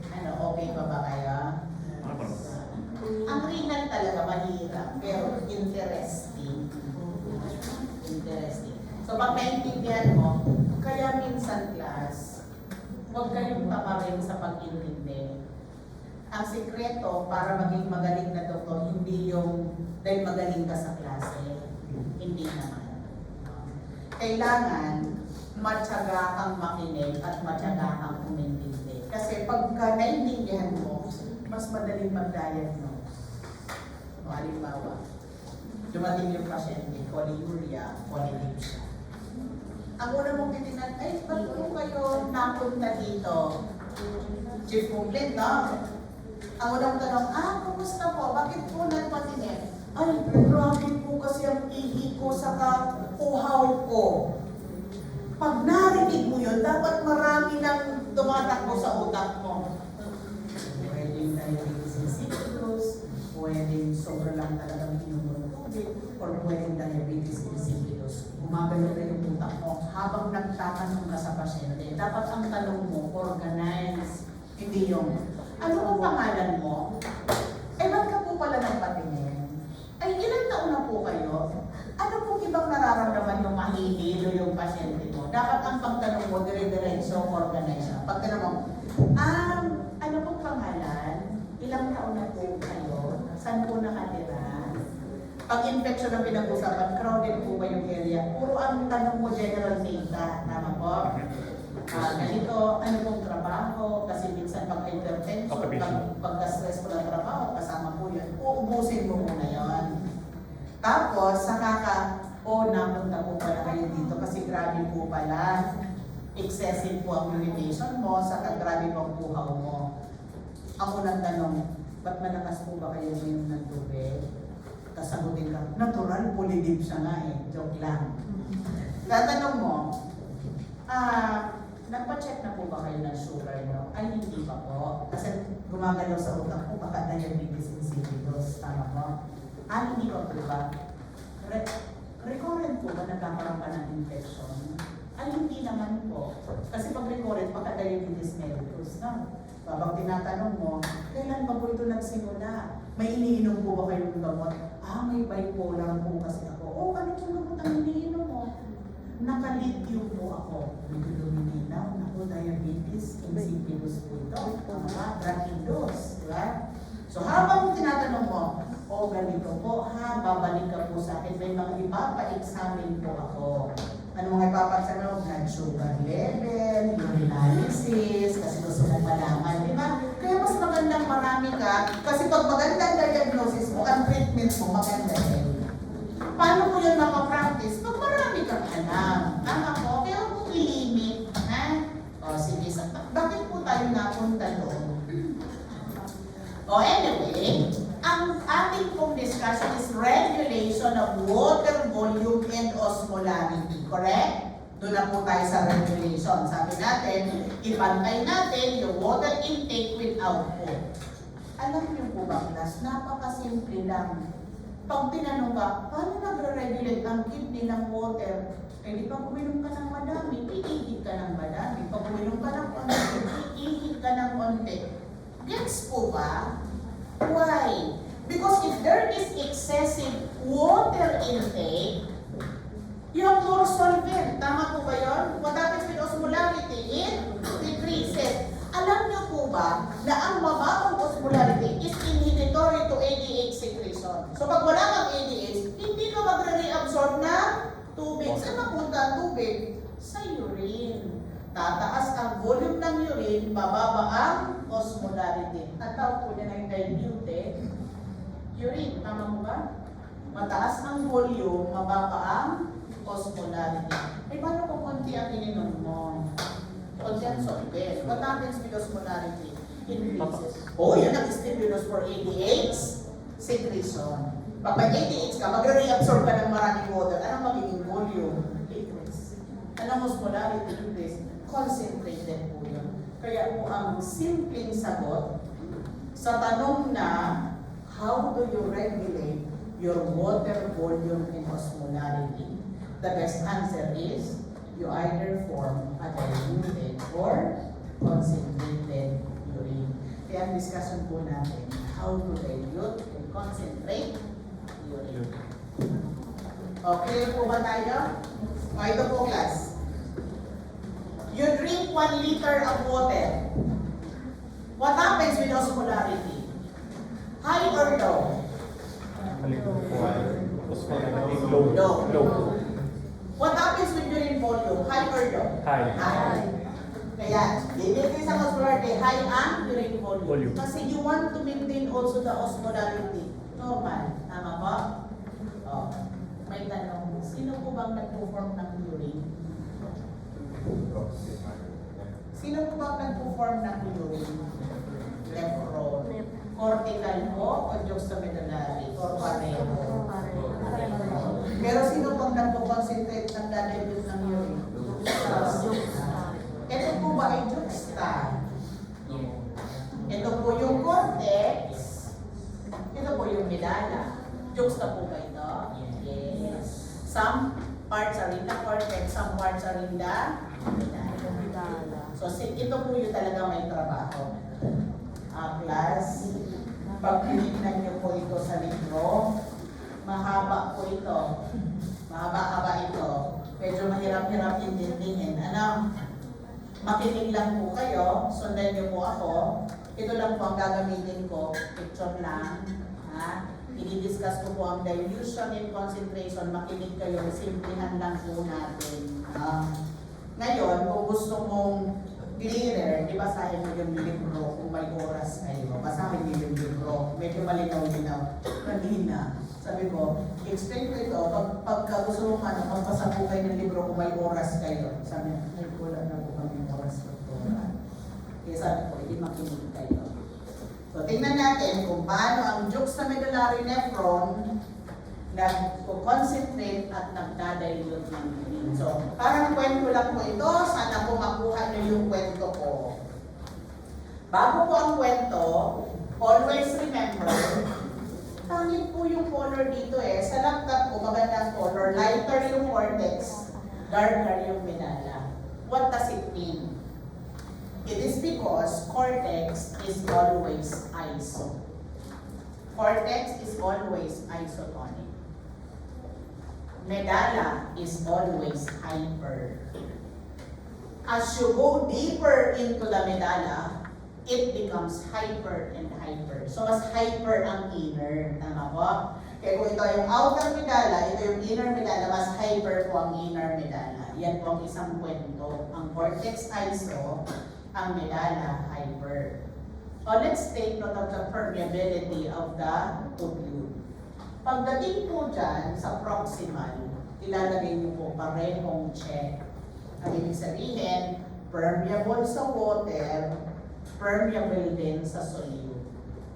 Ano, okay pa ba kayo? Ang renal talaga mahirap, pero interesting. Interesting. So, pag naintindihan mo, kaya minsan class, huwag kayong tamarin sa pag-intindi. Ang sikreto para maging magaling na doktor, hindi yung dahil magaling ka sa klase. Hindi naman. Kailangan matyaga kang makinig at matyaga kang umintindi. Kasi pagka naintindihan mo, mas madaling mag-diagnose. O halimbawa, dumating yung pasyente, polyuria, polydipsia. Ang una mong titignan, ay, ba't po kayo napunta dito? Chief Complaint, no? Ang unang tanong, kumusta po? Bakit po nagpatingin? Ay, grabe po kasi ang ihi ko sa uhaw ko. Pag narinig mo yun, dapat marami nang tumatakbo sa utak mo. Pwedeng diabetes insipidus, pwedeng sobra lang talagang inuman ng tubig, or pwedeng diabetes insipidus. Gumagano na yung utak mo habang nagtatanong ka sa pasyente. Dapat ang tanong mo, organize, hindi yung, ano ang pangalan mo? Ay, ba't ka po pala nagpatingin? Ay, ilang taon na po kayo? Ano pong ibang nararamdaman yung mahihilo yung pasyente mo? Dapat ang pagtanong mo, dire-diretso, organize. Pagtanong mo, ano pong pangalan? Ilang taon na po kayo? Saan po nakatira? Pag infection ang pinag-usapan, crowded po ba yung area? Puro ang tanong mo general data. Tama po? Ganito, ano pong trabaho? Kasi minsan pag-hypertension, pagka-stress po ng trabaho, kasama po yun. Uubusin mo muna yun. Tapos, napunta po pala kayo dito kasi grabe po pala. Excessive po ang urination mo, saka grabe po ang buhaw mo. Ang unang tanong, ba't malakas po ba kayo ngayon ng tubig? Kasagutin ka, natural, polydip siya nga eh. Joke lang. Tatanong mo, nagpa-check na po ba kayo ng sugar nyo? Ay, hindi pa po. Kasi gumagalaw sa utak ko, baka diabetes insipidus. Tama mo? Hindi pa po ba? Recurrent po ba nagkakaroon ka ng infection? Ay, hindi naman po. Kasi pag recurrent, baka diabetes mellitus, no? Babang tinatanong mo, kailan ba po ito nagsimula? May iniinom po ba kayong gamot? May bipolar po kasi ako. Ano yung gamot ang iniinom mo? Naka-lithium po ako. Medyo luminaw. Ako, diabetes, insipidus po ito. Brachydose, di ba? So habang tinatanong mo, ganito po babalik ka po sa akin. May mga ipapa-examine po ako. Ano mga ipapa-examine mo? Blood sugar level, urinalysis, kasi gusto mong malaman, di ba? Kaya mas magandang marami ka, kasi pag magandang diagnosis mo, ang treatment mo maganda din. Paano mo yun makapractice? Pag marami kang alam. Tama po? Kaya huwag mong i-limit. Sige, bakit po tayo napunta doon? Anyway, ang ating pong discussion is regulation of water volume and osmolarity. Correct? Doon na po tayo sa regulation. Sabi natin, ipantay natin yung water intake with output. Alam niyo po ba, class, napakasimple lang. Pag tinanong ka, paano nagre-regulate ang kidney ng water? Di pag uminom ka ng madami, iihit ka ng madami. Pag uminom ka ng konti, iihit ka ng konti. Gets po ba? Why? Because if there is excessive water intake, you have more solvent. Tama po ba yun? What happens with osmolarity? It decreases. Alam niyo po ba na ang mababang osmolarity is inhibitory to ADH secretion. So pag wala kang ADH, hindi ka magre-reabsorb ng tubig. Saan mapunta ang tubig? Sa urine. Tataas ang volume ng urine, bababa ang osmolarity. Ang tawag po niya ng diluted urine. Tama mo ba? Mataas ang volume, mababa ang osmolarity. Paano kung konti ang ininom mo? Konti ang solvent. What happens with osmolarity? Increases. Yan ang stimulus for ADH secretion. Pag may ADH ka, magre-reabsorb ka ng maraming water. Anong magiging volume? Increase. Anong osmolarity? Increase. Concentrated po yun. Kaya po ang simpleng sagot sa tanong na how do you regulate your water volume and osmolarity? The best answer is you either form a diluted or concentrated urine. Kaya ang discussion po natin, how to dilute and concentrate urine. Okay po ba tayo? Ito po class. You drink 1 liter of water. What happens with osmolarity? High or low? Low. What happens with urine volume? High or low? High. Kaya, decrease ang osmolarity, high ang urine volume. Kasi you want to maintain also the osmolarity. Normal. Tama ba? May tanong. Sino po bang nag-perform ng urine? Sino po bang nag-perform ng urine? Nephron. Cortical po o juxtamedullary? Or pareho? Pero sino pang nagpo-concentrate ng dadalute ng urine? Ito po ba ay juxta? Ito po yung cortex. Ito po yung medulla. Juxta po ba ito? Yes. Some parts are in the cortex, some parts are in the medulla. So ito po yung talaga may trabaho. Class, pag tinignan niyo po ito sa libro, mahaba po ito. Mahaba-haba ito. Medyo mahirap-hirap intindihin. Makinig lang po kayo, sundan niyo po ako. Ito lang po ang gagamitin ko, picture lang. I-discuss ko po ang dilution and concentration. Makinig kayo, simplihan lang po natin. Ngayon, kung gusto mong clearer, di basahin mo yung libro kung may oras kayo. Basahin mo yung libro. Medyo malinaw-linaw. Kanina, sabi ko, explain ko ito. Pagka gusto mo magbasa po kayo ng libro kung may oras kayo. Sabi niya, ay wala na po kami oras. Kaya sabi ko, hindi makinig kayo. So, tingnan natin kung paano ang juxtamedullary nephron nag-concentrate at nagdadilute ng urine. So, parang kwento lang po ito. Sana po makuha niyo yung kwento ko. Bago po ang kwento, always remember, tangin po yung color dito eh. Sa laptop po, magandang color. Lighter yung cortex, darker yung medulla. What does it mean? It is because cortex is always iso. Cortex is always isotonic. Medulla is always hyper. As you go deeper into the medulla, it becomes hyper and hyper. So, mas hyper ang inner. Tama po? Kaya kung ito yung outer medulla, ito yung inner medulla, mas hyper po ang inner medulla. Yan po ang isang kwento. Ang cortex iso, ang medulla hyper. So, let's take note of the permeability of the tubule. Pagdating po dyan sa proximal, ilalagay niyo po parehong check. Ang ibig sabihin, permeable sa water, permeable din sa solute.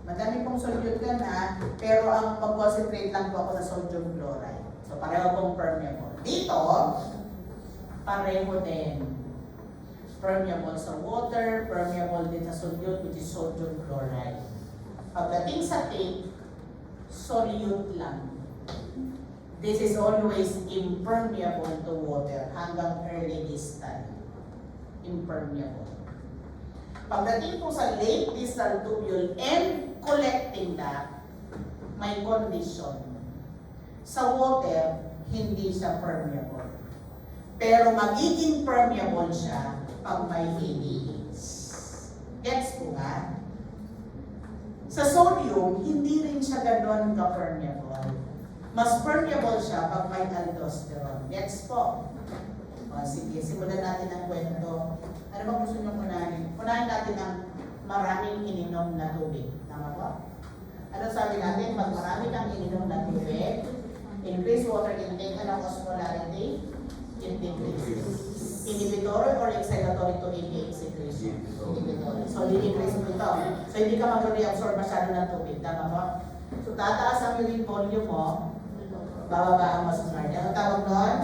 Madami pong solute ka na, pero ang mag-concentrate lang po ako sa sodium chloride. So, pareho pong permeable. Dito, pareho din. Permeable sa water, permeable din sa solute, which is sodium chloride. Pagdating sa tape, solute lang. This is always impermeable to water hanggang early distal. Impermeable. Pagdating po sa late distal tubule and collecting that, may condition. Sa water, hindi siya permeable. Pero magiging permeable siya pag may ADH. Gets po ba? Sa sodium, hindi rin siya gano'n ka-permeable. Mas permeable siya pag may aldosterone. Gets po? O, sige, simulan natin ang kwento. Ano ba gusto nyo unahin? Unahin natin ang maraming ininom na tubig. Tama po? Ano sabi natin? Pag marami kang ininom na tubig, increase water intake, anong osmolarity? It decreases. Inhibitory or excitatory to ADH secretion? Inhibitory. So, di-decrease mo ito. So, hindi ka mag-reabsorb masyado ng tubig. Tama po? So, tataas ang urine volume mo, bababa ang osmolarity. Ano tawag doon?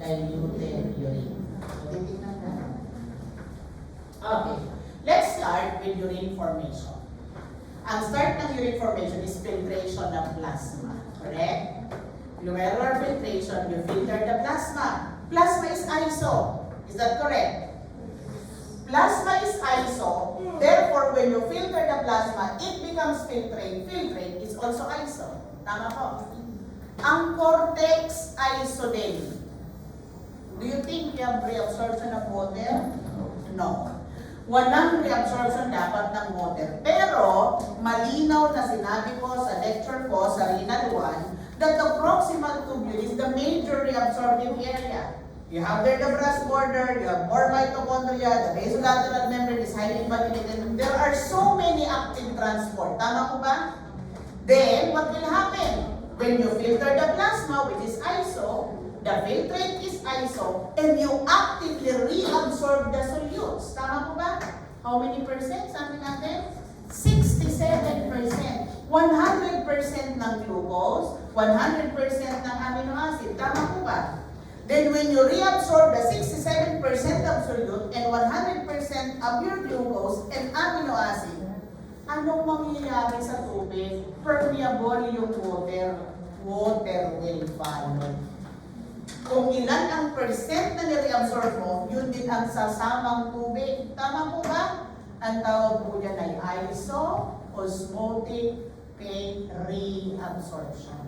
Diluted urine. So, titignan na. Okay. Let's start with urine formation. Ang start ng urine formation is filtration ng plasma. Correct? Glomerular filtration, you filter the plasma. Plasma is iso. Is that correct? Plasma is iso. Therefore, when you filter the plasma, it becomes filtrate. Filtrate is also iso. Tama po. Ang cortex iso din. Do you think we have reabsorption of water? No. Walang reabsorption dapat ng water. Pero, malinaw na sinabi ko sa lecture ko sa Renal 1 that the proximal tubule is the major reabsorptive area. You have there the brass border, you have more mitochondria, the basolateral membrane is highly invalidated. There are so many active transport. Tama po ba? Then, what will happen? When you filter the plasma, which is iso, the filtrate is iso, and you actively reabsorb the solutes. Tama po ba? How many percent? Sabi natin? 67%. 100% ng glucose, 100% ng amino acid. Tama po ba? Then when you reabsorb the 67% of solute and 100% of your glucose and amino acid, anong mangyayari sa tubig? Permeable yung water. Water will follow. Kung ilan ang percent na nire-absorb mo, yun din ang sasamang tubig. Tama po ba? Ang tawag po yan ay iso-osmotic reabsorption.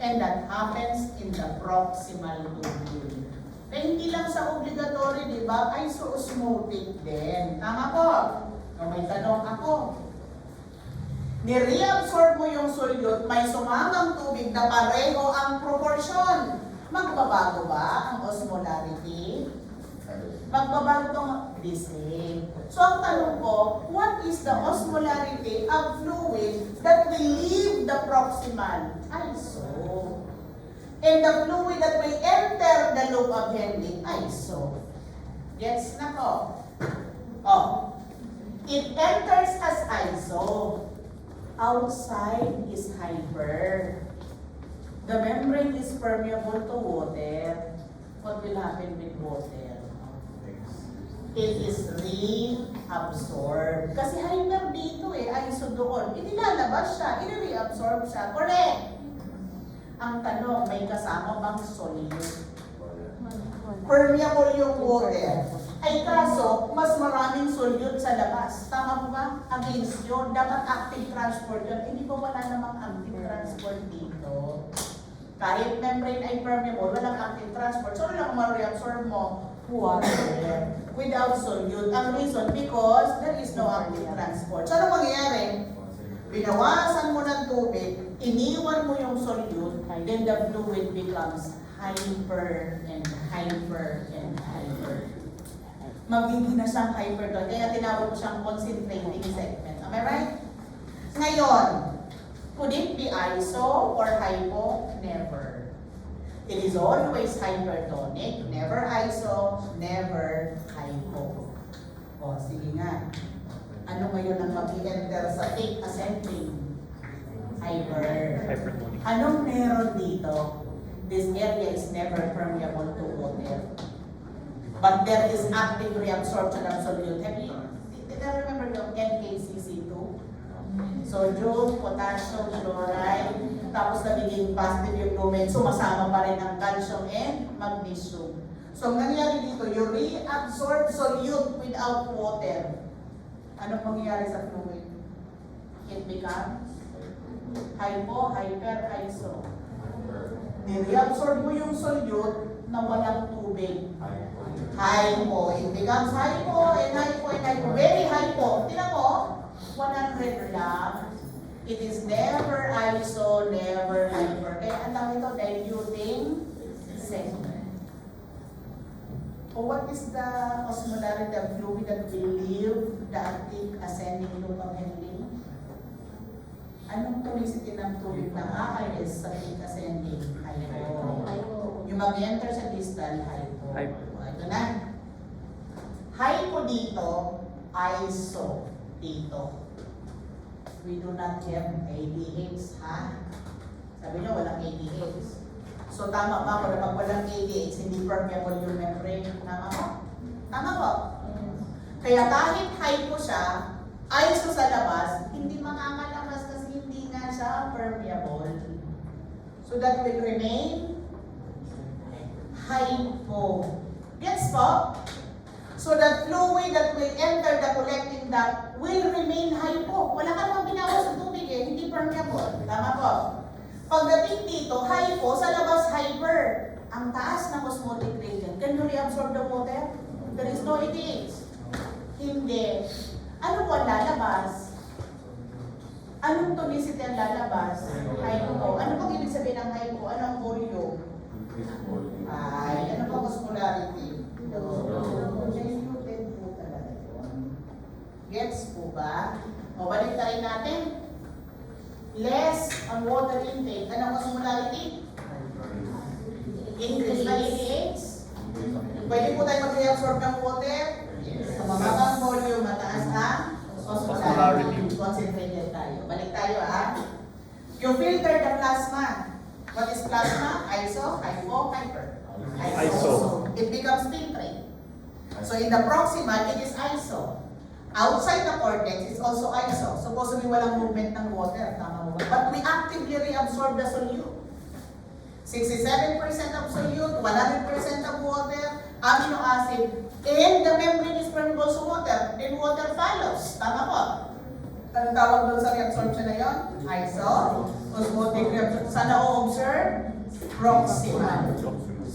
And that happens in the proximal tubule. Kaya hindi lang sa obligatory, di ba? Iso-osmotic din. Tama po? Kung may tanong ako, ni-reabsorb mo yung solute, may sumamang tubig na pareho ang proportion. Magbabago ba ang osmolarity? Magbabago itong the same. So ang tanong ko, what is the osmolarity of fluid that will leave the proximal? Iso. And the fluid that will enter the loop of Henle, iso. Gets na po? Oh. It enters as iso. Outside is hyper. The membrane is permeable to water. What will happen with water? It is reabsorbed. Kasi hyper dito iso doon. Inilalabas siya, i-reabsorb siya. Correct! Ang tanong, may kasama bang solute? Permeable yung water. Ay kaso, mas maraming solute sa labas. Tama po ba? Against yun. Dapat active transport yun. Hindi ba wala namang active transport dito? Kahit membrane ay permeable, walang active transport. So, lang ma-reabsorb mo? Water. Without solute. Ang reason, because there is no active transport. So, ano mangyayari? Binawasan mo ng tubig, iniwan mo yung solute, then the fluid becomes hyper and hyper and hyper. Magiging na siyang hyper doon. Kaya tinawag ko siyang concentrating segment. Am I right? Ngayon, could it be iso or hypo? Never. It is always hypertonic, never iso, never hypo. O, sige nga. Ano ngayon ang mag-enter sa thick ascending? Hyper. Hypertonic. Anong meron dito? This area is never permeable to water. But there is active reabsorption of solute. Have you remember yung NKCC2? Sodium, potassium, chloride, tapos nagiging positive yung lumen, sumasama pa rin ang calcium and magnesium. So, ang nangyari dito, you reabsorb solute without water. Anong mangyayari sa fluid? It becomes hypo, hyper, iso. Ni-reabsorb mo yung solute na walang tubig. Hypo. It becomes hypo and hypo and hypo. Very hypo. Tingnan mo, 100 lang. It is never iso, never hyper. Kaya ang tawag ito, diluting segment. What is the osmolarity of fluid that will leave the active ascending loop of Henle? Anong tonicity ng tubig na aalis sa thick ascending? Hypo. Yung mag-enter sa distal, hypo. Hypo. Ito na. Hypo dito, iso dito. We do not have ADH, ha? Sabi niyo, walang ADH. So, tama ba kung pag walang ADH, hindi permeable yung membrane? Tama po? Tama po? Kaya kahit hypo siya, iso sa labas, hindi makakalabas kasi hindi nga siya permeable. So, that will remain hypo. Gets po? So that fluid that will enter the collecting duct will remain hypo. Wala ka namang binawas sa tubig hindi permeable. Tama po? Pagdating dito, hypo, sa labas hyper. Ang taas ng osmotic gradient. Can you reabsorb the water? There is no ADH. Hindi. Ano po ang lalabas? Anong tonicity ang lalabas? Hypo. Ano pong ibig sabihin ng hypo? Anong volume? Ay, ano pong osmolarity? Diluted po talaga yun. Gets po ba? O, balik tayo natin. Less ang water intake. Anong osmolarity? Increase na ADH? Pwede po tayo mag-reabsorb ng water? Sa mababang volume, mataas ang osmolarity. Concentrated tayo. Balik tayo You filter the plasma. What is plasma? Iso, hypo, hyper. Iso. It becomes filtrate. So in the proximal, it is iso. Outside the cortex, it's also iso. Supposedly walang movement ng water. Tama mo ba? But we actively reabsorb the solute. 67% of solute, 100% of water, amino acid, and the membrane is permeable to water. Then water follows. Tama po? Anong tawag doon sa reabsorption na yun? Iso. Osmotic reabsorption. Saan na-observe? Proximal.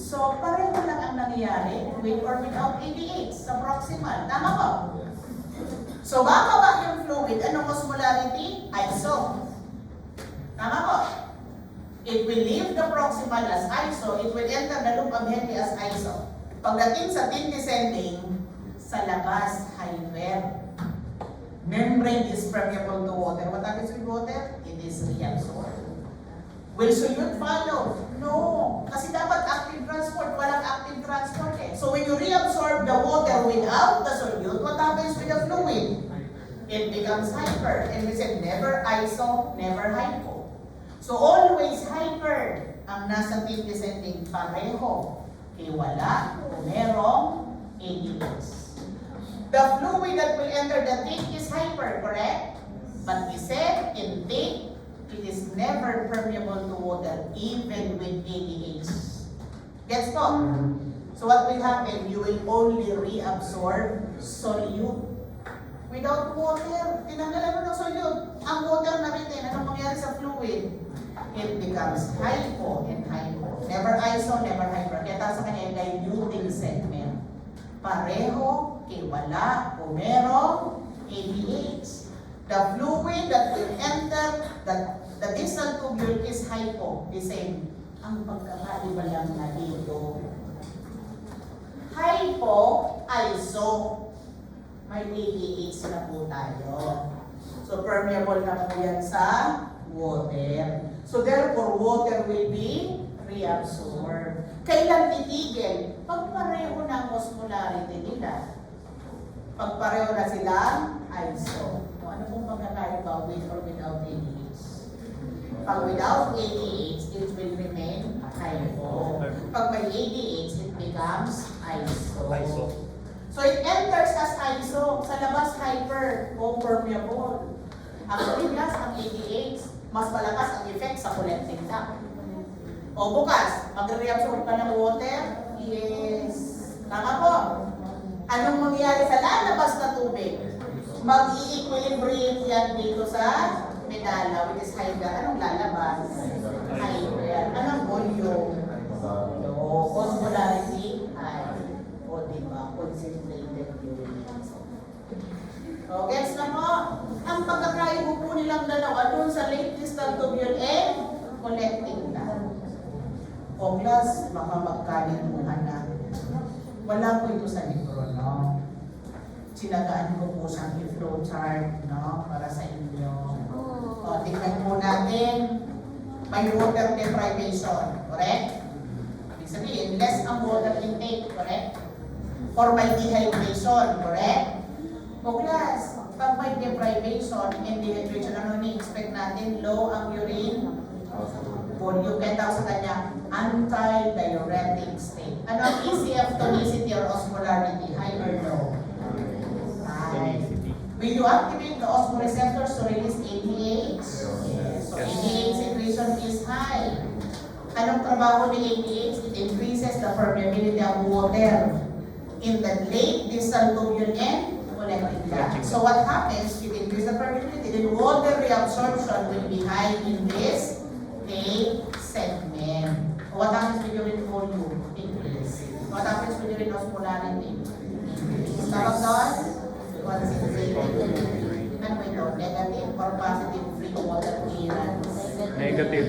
So, pareho lang ang nangyayari with or without ADH sa proximal. Tama po? So, bababa yung fluid. Anong osmolarity? Iso. Tama po? It will leave the proximal as iso. It will enter the loop of Henle as iso. Pagdating sa thin descending, sa labas, hyper. Membrane is permeable to water. What happens with water? It is reabsorbed. Will solute follow? No. Kasi dapat active transport. Walang active transport So when you reabsorb the water without the solute, what happens with the fluid? it becomes hyper. And we said never iso, never hypo. So always hyper ang nasa tip descending, pareho. Kaya wala o merong ADH. The fluid that will enter the tip is hyper, correct? But we said in tip, it is never permeable to water, even with ADH. Gets po? So what will happen? You will only reabsorb solute. Without water, tinanggalan mo ng solute. Ang water na rin din, anong mangyari sa fluid? It becomes hypo and hypo. Never iso, never hyper. Kaya tayo sa kanya yung diluting segment. Pareho, wala, o merong ADH. The fluid that will enter the distal tubule is hypo, the same. Ang pagkakaiba lang na dito. Hypo, iso. May ADH na po tayo. So permeable na po yan sa water. So therefore, water will be reabsorbed. Kailan titigil? Pag pareho na ang osmolarity nila. Pag pareho na silang iso. Kung ano pong pagkakaiba with or without ADH? Pag without ADH, it will remain hypo. Pag may ADH, it becomes iso. So it enters as iso. Sa labas, hyper o permeable. Actually, plus ang ADH, mas malakas ang effect sa collecting duct. O bukas, magre-reabsorb ka ng water? Yes. Tama po. Anong mangyayari sa lalabas na tubig? Mag-i-equilibrate yan dito sa medalla, which is hyper. Anong lalabas? Hyper. Anong volume? No. Osmolarity? High. O diba? Concentrated urine. O, gets na po? Ang pagkakaibo po nilang dalawa dun sa late distal tubule collecting na. O plus, baka magkalimuhan na. Wala po ito sa libro, no? Sinagaan ko po siyang i-flow chart, no? Para sa inyo. O, tingnan po natin. May water deprivation, correct? Ibig sabihin, less ang water intake, correct? Or may dehydration, correct? O class, pag may deprivation and dehydration, ano ni-expect natin? Low ang urine volume. Kaya tawag sa kanya, anti-diuretic state. Ano ang ECF tonicity or osmolarity? High or low? High. Will you activate the osmoreceptors to release ADH? Yes. So ADH secretion is high. Anong trabaho ni ADH? It increases the permeability of water in the late distal tubule and collecting duct. So what happens? It increases the permeability. Then water reabsorption will be high in this late segment. What happens with urine volume? Increase. What happens with urine osmolarity? Increase. Tawag doon? Concentrated. Ano ba ito? Negative or positive free water clearance? Negative.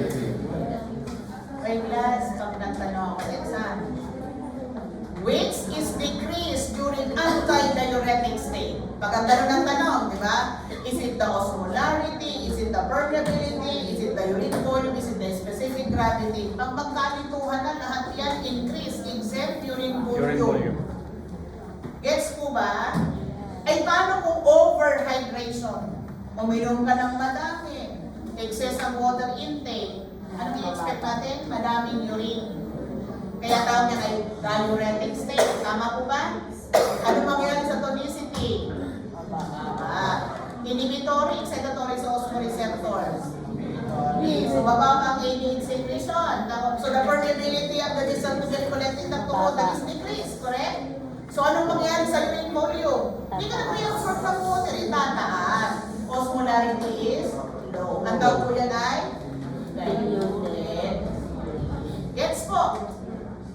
Okay, class, pag nagtanong ako sa exam, which is decreased during anti-diuretic state? Pag ang tanong, di ba? Is it the osmolarity? Is it the permeability? Is it the urine volume? Is it the specific gravity? Pag magkalituhan na lahat yan, increase except urine volume. Gets po ba? Ay paano kung overhydration? Uminom ka ng madami, excess ang water intake, ano i-expect natin? Madaming urine. Kaya tawag niya ay diuretic state. Tama po ba? Ano mangyayari sa tonicity? Inhibitory, excitatory sa osmoreceptors. So bababa ang ADH secretion. So the permeability of the distal tubule collecting duct that is decreased, correct? So anong mangyayari sa urine volume? Hindi ka na reabsorb ng water, itataas. Osmolarity is low. Ang tawag po yan ay diluted. Gets po?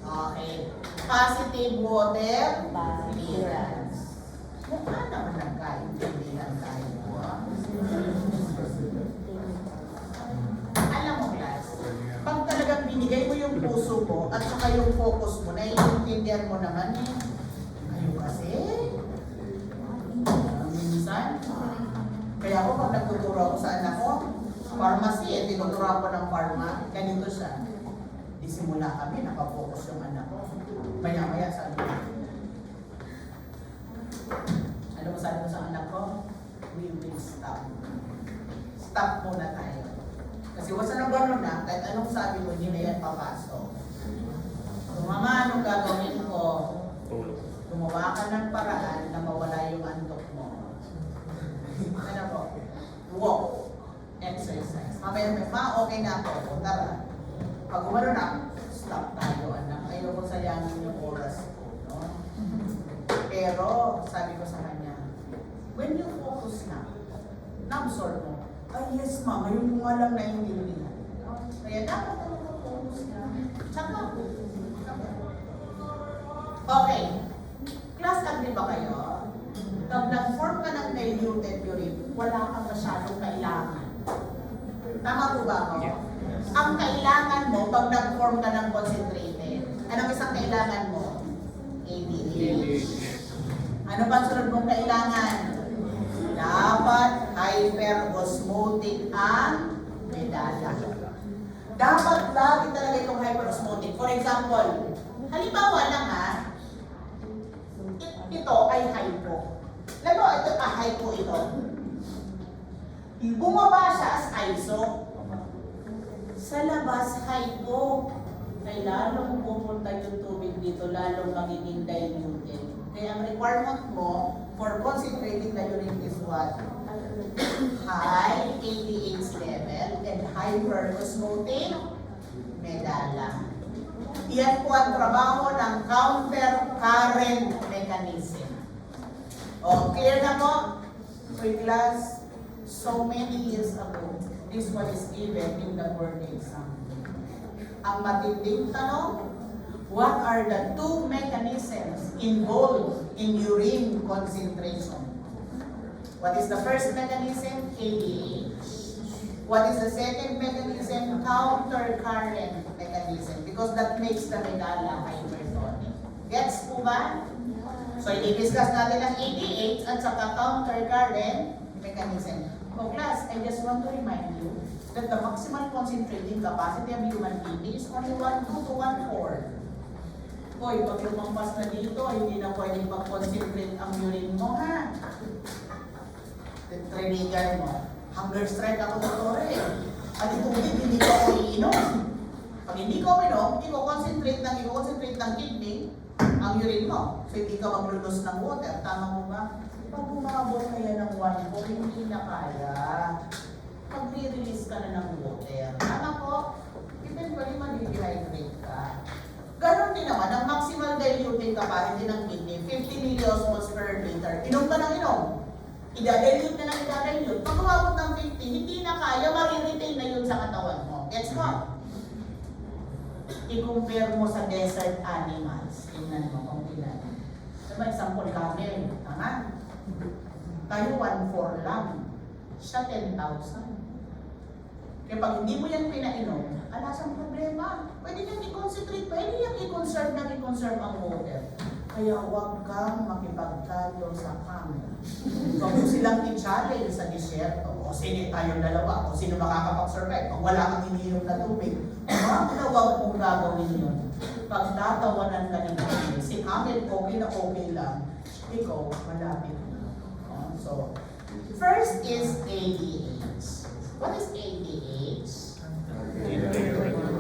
Okay. Positive water clearance. Mukha naman nagkaintindihan tayo. Alam mo, class, pag talagang binigay mo yung puso mo at saka yung focus mo, naiintindihan mo naman eh. Kayo kasi, minsan, kaya ako pag nagtuturo ako sa anak ko, pharmacy, tinuturo ako ng pharma, ganito siya. Di simula kami, nakapokus yung anak ko. Maya-maya sabi ko, ano mo sabi ko sa anak ko? we will stop. Stop muna tayo. Kasi wasa na gano'n na, kahit anong sabi mo, hindi na yan papasok. So, mama, anong gagawin ko? Gumawa ka ng paraan na mawala yung antok mo. Ano po? Walk. Exercise. Mamaya, okay na ako. Tara. Pag gumano na, stop tayo, anak. Ayoko sayangin yung oras ko. No? Pero, sabi ko sa kanya, when you focus na, na-absorb mo, ay yes ma, ngayon mo nga lang naiintindihan. Kaya dapat ako mag-focus na. Tsaka. Okay. Class, agree ba kayo? Pag nag-form ka ng diluted urine, wala kang masyadong kailangan. Tama po ba ako? Ang kailangan mo, pag nag-form ka ng concentrated, anong isang kailangan mo? ADH. Ano pa ang sunod mong kailangan? Dapat hyperosmotic ang medalla. Dapat lagi talaga itong hyperosmotic. For example, halimbawa lang ito ay hypo. Alam mo, ito hypo ito. Bumaba siya as iso. Sa labas, hypo. Ay lalong pupunta yung tubig dito, lalong magiging diluted. Kaya ang requirement mo for concentrating the urine is what? High ADH level and hyperosmotic medalla. Iyan po ang trabaho ng counter current mechanism. O, clear na po? So, class, so many years ago, this one is given in the board exam. Ang matinding tanong, what are the two mechanisms involved in urine concentration? What is the first mechanism? ADH. What is the second mechanism? Counter current mechanism. Because that makes the medalla hypertonic. Gets po ba? So, i-discuss natin ang ADH at saka counter current mechanism. So, class, I just want to remind you that the maximal concentrating capacity of human being is only 1/2 to 1/4. Hoy, pag lumampas na dito, hindi na pwedeng mag-concentrate ang urine mo, ha? Trigger mo. Hunger strike ako sa tore. At itubig, hindi ko ako iinom. Pag hindi ko uminom, i-concentrate ng kidney ang urine mo. So, hindi ka mag-produce ng water. Tama mo ba? Pag umabot kaya ng 1/4, hindi na kaya. Pag-release ka na ng water. Tama po? Eventually, ma-dehydrate ka. Ganon din naman, ang maximal diluting capacity ng kidney, 50 milliosmoles per liter. Inom ka ng inom. Ida-dilute na ng ida-dilute. Pag umabot ng 50, hindi na kaya, mariretain na yun sa katawan mo. Gets mo? I-compare mo sa desert animals. Tingnan mo kung ilan. Diba, example, camel. Tama? Tayo 1/4 lang. Siya 10,000. Kaya pag hindi mo yan pinainom, alasang problema. Pwede niyang i-concentrate, pwede niyang i-conserve ang water. Kaya huwag kang makipagtayo sa camera. Huwag mo silang i-challenge sa disyerto. O sino tayong dalawa, o sino makakapag-survive. Pag wala kang iniinom na tubig, huwag mong gagawin yun. Pag tatawanan ka ni camel, si camel okay na okay lang, ikaw malapit. So, first is ADH. What is ADH?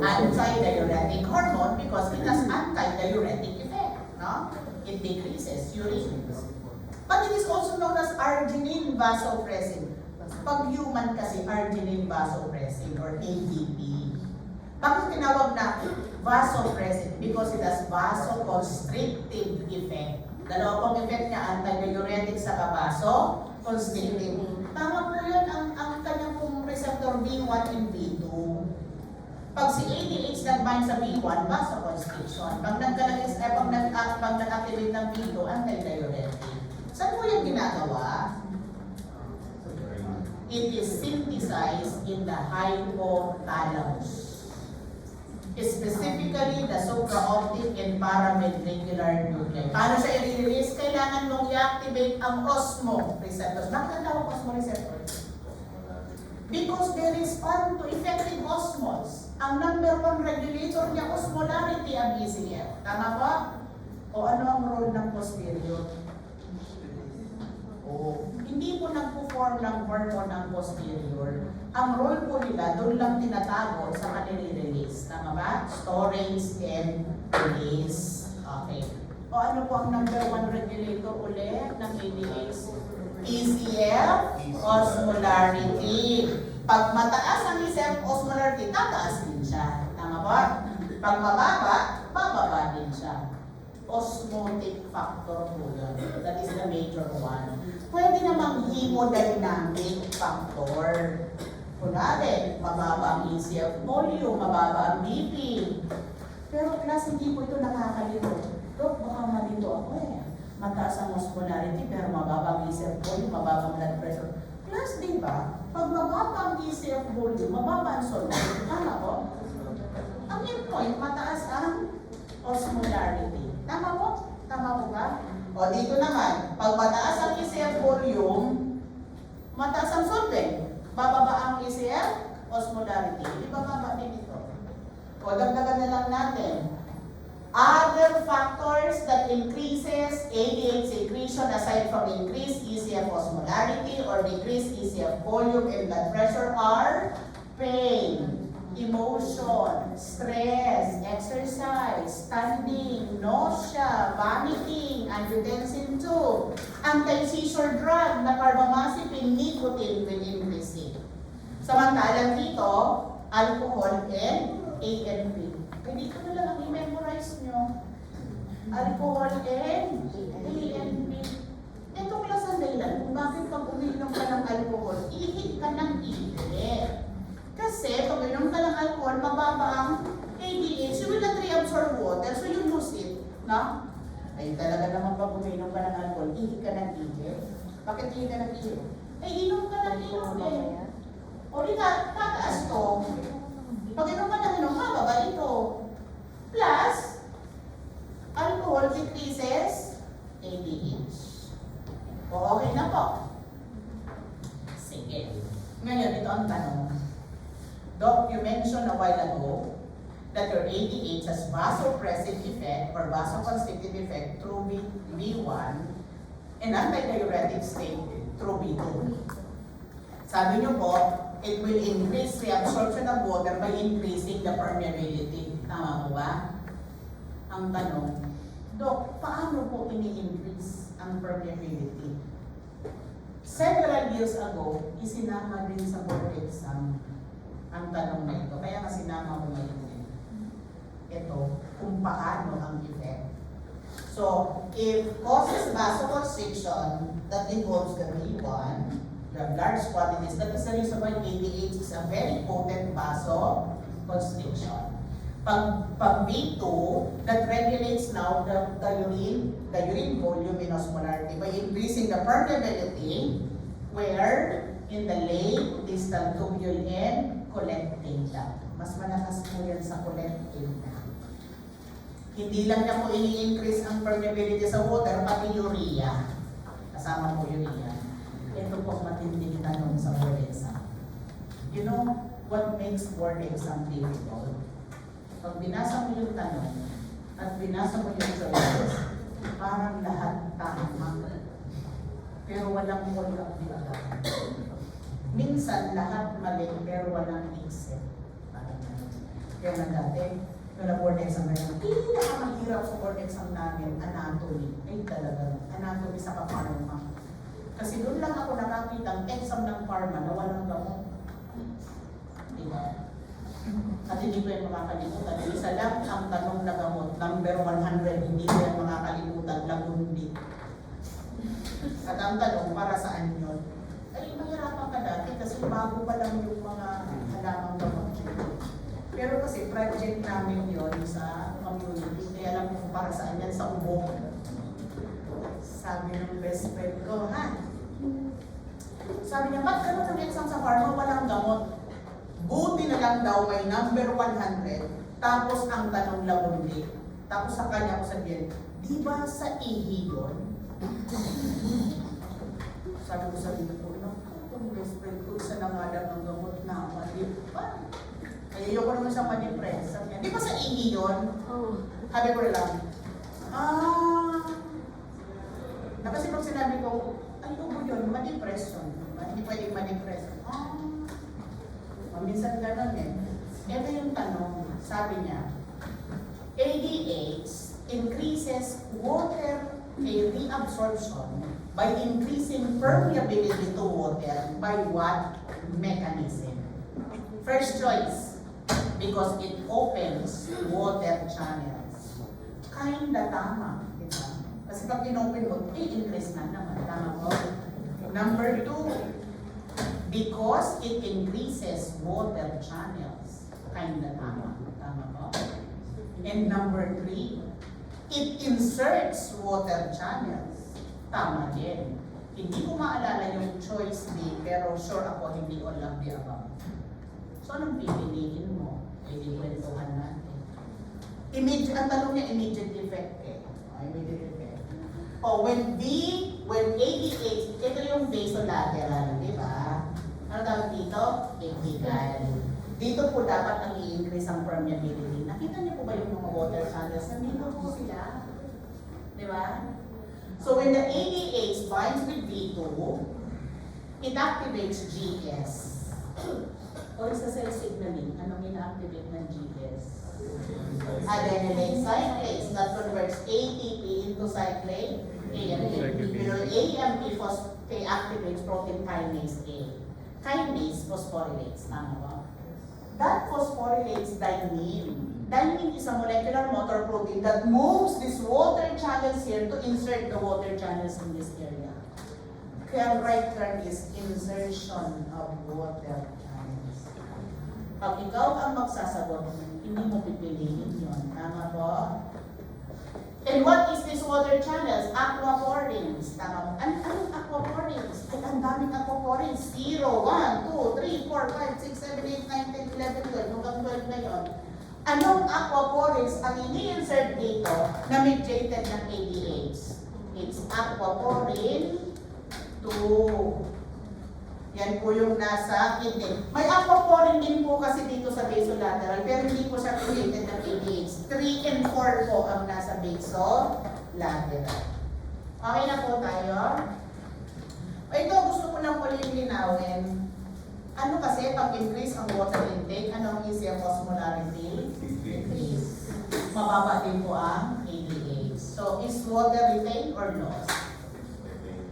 Antidiuretic hormone because it has antidiuretic effect. No? It decreases urine. But it is also known as arginine vasopressin. Pag human kasi, arginine vasopressin or ADP. Bakit tinawag na vasopressin? Because it has vasoconstrictive effect. Dalawa pong effect niya, antidiuretic sa vasoconstrictive. Tama po yun ang kanyang pong receptor B1 and B2. Pag si ADH nag-bind sa B1, vasoconstriction. Pag nag-activate ng B2, antidiuretic. Saan mo yung ginagawa? It is synthesized in the hypothalamus. Specifically, the supraoptic and paraventricular nuclei. Paano siya i-release? Kailangan mong i-activate ang osmo receptors. Bakit ang tawag osmo receptors? Because they respond to effective osmoles. Ang number 1 regulator niya, osmolarity ang ECF. Tama ba? O ano ang role ng posterior? O, hindi po nagpo-form ng hormone ang posterior. Ang role po nila, doon lang tinatago sa kanili-release. Tama ba? Storage and release. Okay. O ano po ang number 1 regulator ulit ng ADH? ECF, osmolarity. Pag mataas ang ECF osmolarity, tataas din siya. Tama ba? Pag mababa, bababa din siya. Osmotic factor po yun. That is the major one. Pwede namang hemodynamic factor. Kunwari, mababa ang ECF volume, mababa ang BP. Pero class, hindi po ito nakakalito. Dok, baka malito ako eh. Mataas ang osmolarity pero mababa ang ECF volume, mababa ang blood pressure. Class, di ba? Pag mababa ang ECF volume, mababa ang solvency. Tama po? Ang main point, mataas ang osmolarity. Tama po? Tama po ba? O dito naman, pag mataas ang ECF volume, mataas ang solvent. Bababa ang ECF, osmolarity. Di ba bababa din ito? O dagdagan na lang natin. Other factors that increases ADH secretion aside from increased ECF osmolarity or decreased ECF volume and blood pressure are pain, emotion, stress, exercise, standing, nausea, vomiting, angiotensin II, anti-seizure drug na carbamazepine, nicotine will increase it. Samantalang dito, alcohol and ANP. Pwede ko na lang ang i-memorize nyo. Alcohol and ANP. Ito class ang dahilan kung bakit pag uminom ka ng alcohol, ihit ka ng ihit. Kasi pag uminom ka ng alcohol, mababa ang ADH. You will not reabsorb water, so you lose it. No? Ay talaga naman pag uminom ka ng alcohol, ihit ka ng ihit. Bakit ihit ka ng ihit? Ay inom ka ng inom eh. O di ka, tataas to. Pag inom ka ng inom, mababa ito. Plus, alcohol decreases ADH. O okay na po. Sige. Ngayon, ito ang tanong. Doc, you mentioned a while ago that your ADH has vasopressive effect or vasoconstrictive effect through B1 and antidiuretic state through B2. Sabi niyo po, it will increase reabsorption of water by increasing the permeability. Tama po ba? Ang tanong, Doc, paano po ini-increase ang permeability? Several years ago, isinama din sa board exam ang tanong na ito. Kaya nga sinama ko ngayon din. Ito, kung paano ang effect. So, if causes vasoconstriction that involves the B1, the large quantities, that is the reason why ADH is a very potent vasoconstriction. Pag B2, that regulates now the urine volume in osmolarity by increasing the permeability where in the late distal tubule and collecting duct. Mas malakas po yan sa collecting duct. Hindi lang niya po ini-increase ang permeability sa water, pati urea. Kasama po urea. Ito po matinding tanong sa board exam. You know what makes board exam difficult? Pag binasa mo yung tanong at binasa mo yung choices, parang lahat tama. Pero walang wala bigla. Minsan lahat mali pero walang except. Parang ganun. Kaya na dati, nung na-board exam na yun, pinakamahirap sa board exam namin, anatomy. Ay talaga, anatomy sa kaparma. Kasi doon lang ako nakakita ang exam ng pharma na walang gamot. Diba? At hindi ko yan makakalimutan. Isa lang ang tanong na gamot, number 100, hindi ko yan makakalimutan, lagundi. At ang tanong, para saan yun? Ay, mahirapan ka dati kasi bago pa lang yung mga halamang gamot. Pero kasi project namin yun sa community, kaya alam ko para saan yan sa ubo. Sabi ng best friend ko, ha? Sabi niya, ba't ganun ang exam sa pharma, walang gamot? Buti na lang daw may number 100, tapos ang tanong lagundi. Tapos sa kanya ko sabihin, di ba sa ihi yun? Sabi ko sa dito, kung best friend ko, isa na nga lang ang gamot na mali. Ay, ayoko naman siya manimpress. Sabi niya, di ba sa ihi yun? Sabi ko lang, kasi pag sinabi ko, Ay, ubo yun, ma-depress yun. Hindi pwedeng ma-depress. Minsan gano'n eh. Ito yung tanong, sabi niya, ADH increases water reabsorption by increasing permeability to water by what mechanism? First choice, because it opens water channels. Kinda tama, di ba? Kasi pag in-open mo, increase na naman. Tama mo? Number 2, because it increases water channels. Kinda tama. Tama mo? And number 3, it inserts water channels. Tama din. Hindi ko maalala yung choice D, pero sure ako hindi all of the above. So anong pipiliin mo? Hindi kwentuhan natin. Ang tanong niya, immediate effect eh. Immediate effect. When ADH, ito yung basolateral, di ba? Ano tawag dito? Apical. Dito po dapat ang i-increase ang permeability. Nakita niyo po ba yung mga water channels? Nandito po sila. Di ba? So when the ADH binds with V2, it activates GS. Or sa cell signaling, anong ina-activate ng GS? Adenylate cyclase that converts ATP into cyclate AMP. Pero AMP activates protein kinase A. Kinase phosphorylates. Tama ba? That phosphorylates dynein. Dynein is a molecular motor protein that moves these water channels here to insert the water channels in this area. Kaya right term is insertion of water channels. Pag ikaw ang magsasagot, hindi mo pipiliin yun. Tama po? And what is this water channels? Aquaporins. Tama po? Anong aquaporins? Ay, ang daming aquaporins. 0, 1, 2, 3, 4, 5, 6, 7, 8, 9, 10, 11, 12. Hanggang 12 na yun. Anong aquaporins ang ini-insert dito na mediated ng ADH? It's aquaporin 2. Yan po yung nasa kidney. May aquaporin din po kasi dito sa basolateral, pero hindi po siya related ng ADH. 3 and 4 po ang nasa basolateral. Okay na po tayo? Ito, gusto ko lang ulit linawin. Ano kasi, pag increase ang water intake, ano ang ECM osmolarity? Increase. Mababa din po ang ADH. So, is water retained or lost?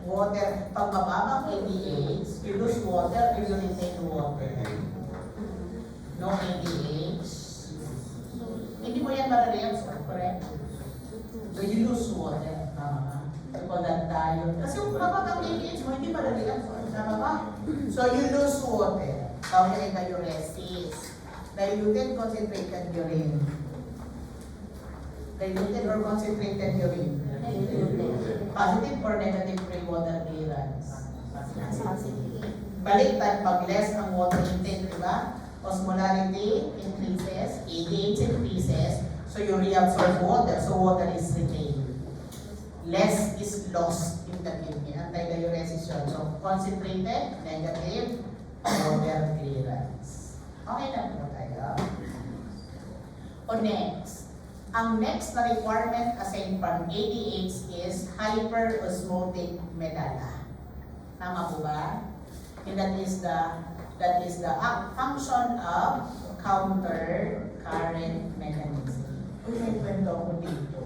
Water, pag mababa ang ADH, you lose water, you retain water. No ADH. Hindi mo yan ma-reabsorb, correct? So, you lose water. Tama ba? So, call that diode. Kasi kung mababa ang ADH mo, hindi ma-reabsorb. Tama ba? So, you lose water. Tawag ay diuresis. Diluted concentrated urine. Diluted or concentrated urine? Positive or negative free water clearance? Baliktad, pag less ang water intake, di ba? Osmolarity increases, ADH increases, so you reabsorb water, so water is retained. Less is lost in the kidney. Anti-diuresis yun. So concentrated, negative, water clearance. Okay na po tayo. O next. Ang next na requirement assigned from ADH is hyperosmotic medalla. Tama po ba? And that is the function of counter current mechanism. Uy, may kwento ako dito.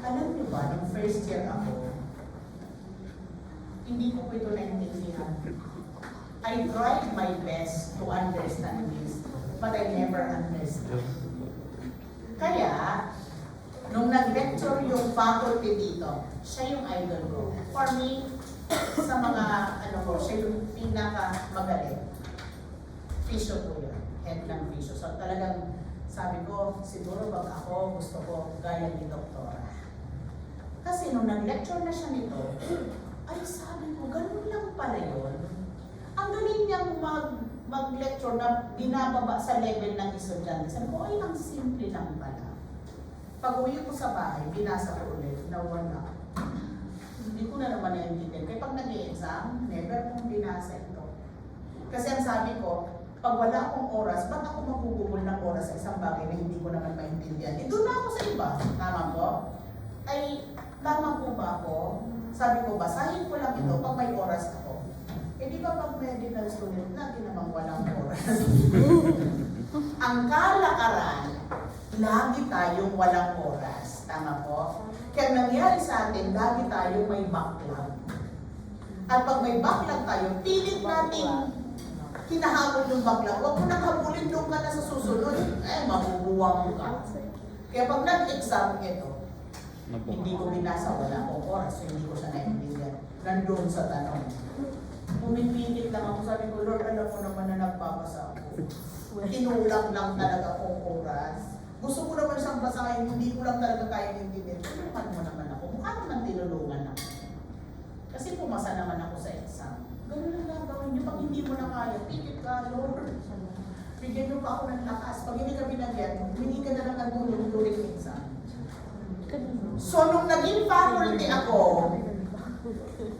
Alam niyo ba, nung first year ako, hindi ko po ito naintindihan. I tried my best to understand this, but I never understood. Kaya, nung nag-lecture yung faculty dito, siya yung idol ko. For me, sa mga, siya yung pinaka-magaling. Fisyo po yun. Head ng fisyo. So talagang, sabi ko, siguro pag ako, gusto ko gaya ni Doktora. Kasi nung nag-lecture na siya nito, ay sabi ko, ganun lang pala yun. Ang galing niyang mag-lecture na binababa sa level ng estudyante. Sabi ko, ay, ang simple lang pala. Pag uwi ko sa bahay, binasa ko ulit, nawala. Hindi ko na naman naintindihan. Kaya pag nag-i-exam, never kong binasa ito. Kasi ang sabi ko, pag wala akong oras, ba't ako magugugol ng oras sa isang bagay na hindi ko naman maintindihan? Doon na ako sa iba. Tama po? Ay, Tama po ba ako? Sabi ko, basahin ko lang ito pag may oras ako. Eh di ba pag medical student, lagi namang walang oras. Ang kalakaran, lagi tayong walang oras. Tama po? Kaya nangyari sa atin, lagi tayong may backlog. At pag may backlog tayo, pilit natin hinahabol yung backlog. Huwag mo nang habulin, doon ka na sa susunod. Mabubuwang ka. Kaya pag nag-exam ito, hindi ko binasa, wala akong oras, so hindi ko siya naiintindihan. Nandun sa tanong. Pumipilit lang ako, sabi ko, Lord, alam mo naman na nagpapasa ako. Tinulang lang talaga akong oras. Gusto ko naman siyang basahin, hindi ko lang talaga kaya intindihan. Tulungan mo naman ako, mukha naman tinulungan ako. Kasi pumasa naman ako sa exam. Ganun lang gagawin niyo, pag hindi mo na kaya, pilit ka, Lord. Bigyan niyo pa ako ng lakas. Pag hindi ka binagyan, hindi ka na lang nagulong during exam. So, nung naging faculty ako,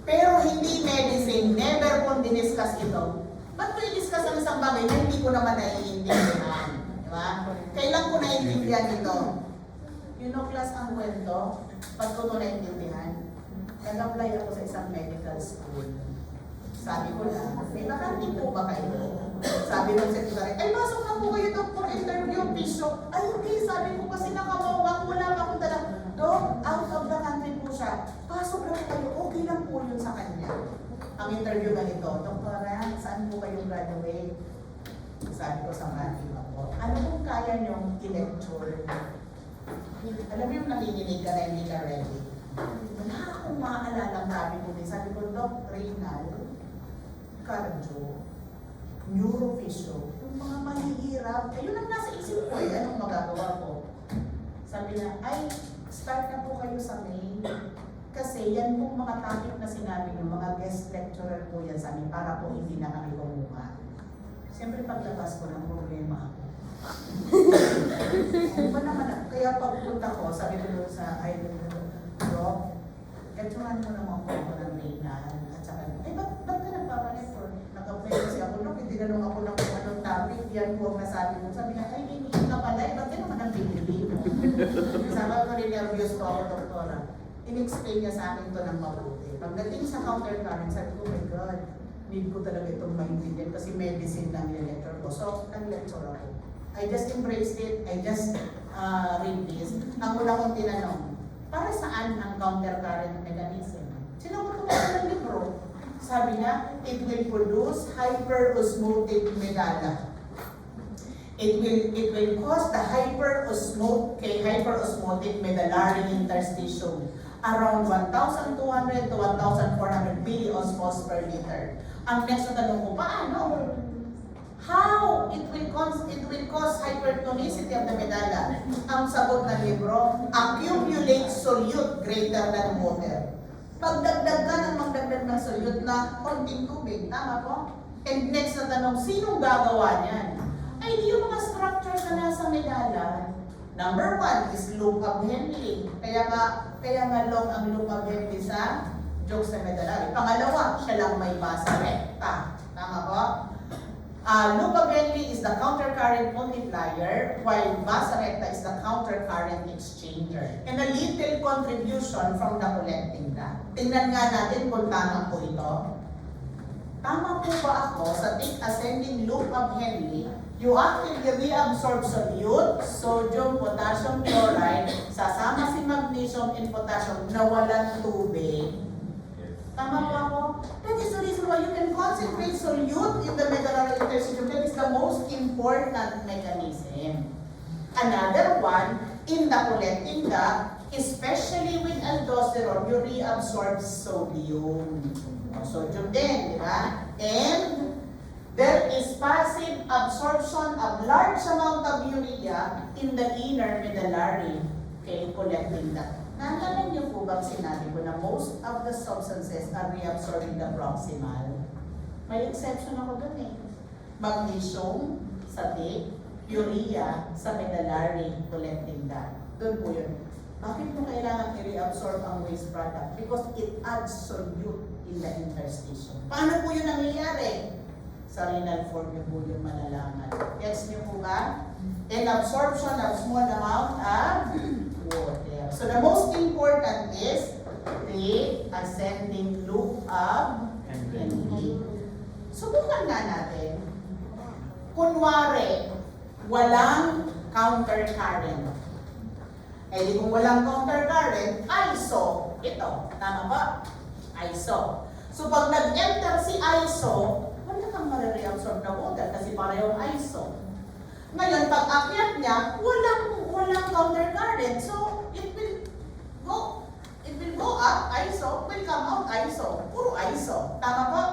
pero hindi medicine, never kong diniscuss ito. Ba't ko i-discuss ang isang bagay na hindi ko naman naiintindihan? Diba? Kailan ko naiintindihan ito? You know, class, ang kwento, pag ko ito naiintindihan, nag-apply ako sa isang medical school. Sabi ko lang, may vacancy po ba kayo? Sabi ng secretary, ay masok na po kayo doon for interview, Bishop. Ay hindi, sabi ko kasi nakawawak, wala pa akong dala. Doon, out of the country po siya. Pasok lang kayo, okay lang po yun sa kanya. Ang interview ganito, Doktora, saan po kayo graduate? Sabi ko sa mating ako, ano kung kaya niyong i-lecture? Alam mo yung nanginginig ka na hindi ka ready? Wala akong maaalala ang sabi ko din. Sabi ko, Doc, renal, cardio, neurophysio, yung mga mahihirap, ayun ang nasa isip ko eh, anong magagawa ko? Sabi na, ay, start na po kayo sa main. Kasi yan pong mga topic na sinabi ng mga guest lecturer po yan sa amin para po hindi na kami kumuha. Siyempre paglabas ko ng problema ako. Ano ba naman, kaya pagpunta ko, sabi ko sa idol ko, Doc, lecturean mo naman po ako ng renal. At saka, ba't ka nagpapalecture? Nag-apply kasi ako, Doc, hindi ganun ako ng kung anong topic, yan po ang nasabi mo. Sabi na, ay, hindi ka pala, ba't ka naman ang pinili mo? Sabi ko rin, nervous po ako, doktora. In-explain niya sa akin ito ng mabuti. Pagdating sa countercurrent, sabi ko, oh my God, need ko talaga itong maintindihan kasi medicine lang yung lecture ko. So, nag-lecture ako. I just embraced it, I just read this. Ang una kong tinanong, para saan ang countercurrent mechanism? Sinagot ko ng libro. Sabi niya, it will produce hyperosmotic medulla. It will cause the hyperosmotic medullary interstitium around 1,200 to 1,400 milliosmoles per liter. Ang next na tanong ko, paano? How it will cause hypertonicity of the medulla? Ang sagot ng libro, accumulate solute greater than water. Pagdagdag ka ng magdagdag ng solute na konting tubig, tama po? And next na tanong, sinong gagawa niyan? Ay, di yung mga structures na nasa medulla. Number 1 is loop of Henle. Kaya nga long ang loop of Henle sa juxta medullary. Pangalawa, siya lang may basa recta. Tama po? Loop of Henle is the countercurrent multiplier, while basa recta is the countercurrent exchanger. And a little contribution from the collecting duct. Tingnan nga natin kung tama po ito. Tama po ba ako sa thick ascending loop of Henle? You actively reabsorb solute, sodium, potassium chloride, sasama si magnesium and potassium na walang tubig. Tama po ako? That is the reason why you can concentrate solute in the medullary interstitium. That is the most important mechanism. Another one, in the collecting duct, especially with aldosterone, you reabsorb sodium. Sodium din, di ba? And there is passive absorption of large amount of urea in the inner medullary collecting duct. Naalala niyo po ba sinabi ko na most of the substances are reabsorbed in the proximal? May exception ako dun eh. Magnesium sa thick, urea sa medullary collecting duct. Doon po yun. Bakit mo kailangan i-reabsorb ang waste product? Because it adds solute in the interstitium. Paano po yun nangyayari? Sa renal form niyo po yung malalaman. Gets niyo po ba? And absorption of small amount of water. So the most important is the ascending loop of NP. Subukan nga natin. Kunwari, walang counter current. Eh di kung walang counter current, ISO. Ito, tama ba? ISO. So pag nag-enter si ISO, wala kang marireabsorb na water kasi parehong ISO. Ngayon, pag akyat niya, walang counter current. So it will go up, ISO, will come out ISO. Puro ISO. Tama ba?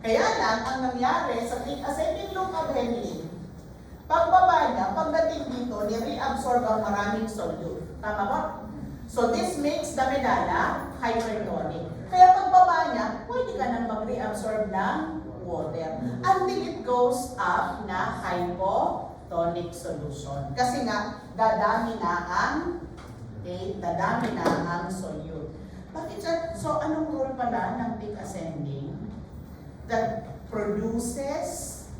Kaya lang, ang nangyari sa ascending loop of Henle, pagbaba niya, pagdating dito, ni-reabsorb ang maraming solute. Tama ba? So this makes the medulla hypertonic. Kaya pagbaba niya, pwede ka nang mag-reabsorb ng water until it goes up na hypotonic solution. Kasi nga, dadami na ang solute. Bakit siya? So anong role pala ng peak ascending? That produces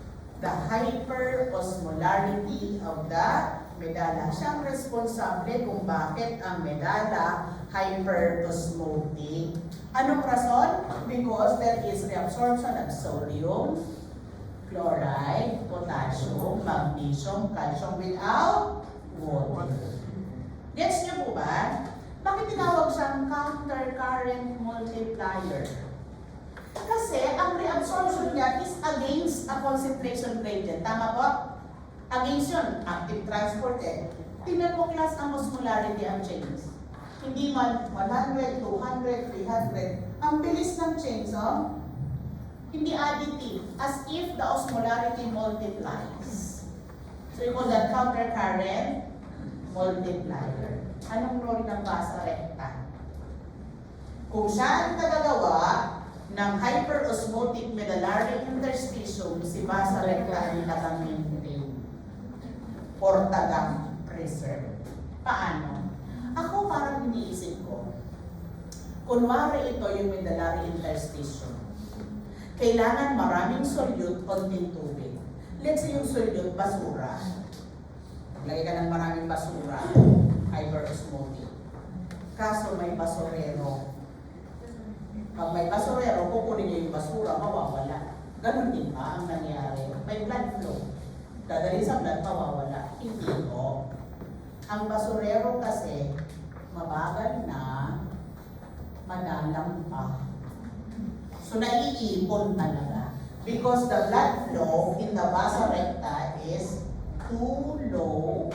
the hyperosmolarity of the medulla. Siyang responsable kung bakit ang medulla hyperosmotic. Anong rason? Because there is reabsorption of sodium, chloride, potassium, magnesium, calcium without water. Gets niyo po ba? Bakit tinawag siyang counter-current multiplier? Kasi ang reabsorption niya is against a concentration gradient. Tama po? Against yun, active transported. Tingnan mo class ang osmolarity ang change. Hindi man 100, 200, 300. Ang bilis ng change, oh? Hindi additive. As if the osmolarity multiplies. So you call that counter-current multiplier. Anong role ng basa recta? Kung siya ang tagagawa ng hyperosmotic medullary interstitium, si basa recta ay nakamaintain or tagang-preserve. Paano? Ako parang iniisip ko, kunwari ito yung medullary interstitium, kailangan maraming solute, konting tubig. Let's say yung solute, basura. Lagay ka ng maraming basura, hyperosmotic. Kaso may basurero. Pag may basurero, kukunin niyo yung basura, mawawala. Ganon din ba ang nangyari? May blood flow. Dadali sa blood, mawawala. Hindi ko. Ang basurero kasi, mabagal na, madalang pa. So, naiipon talaga. Because the blood flow in the vasa recta is too low.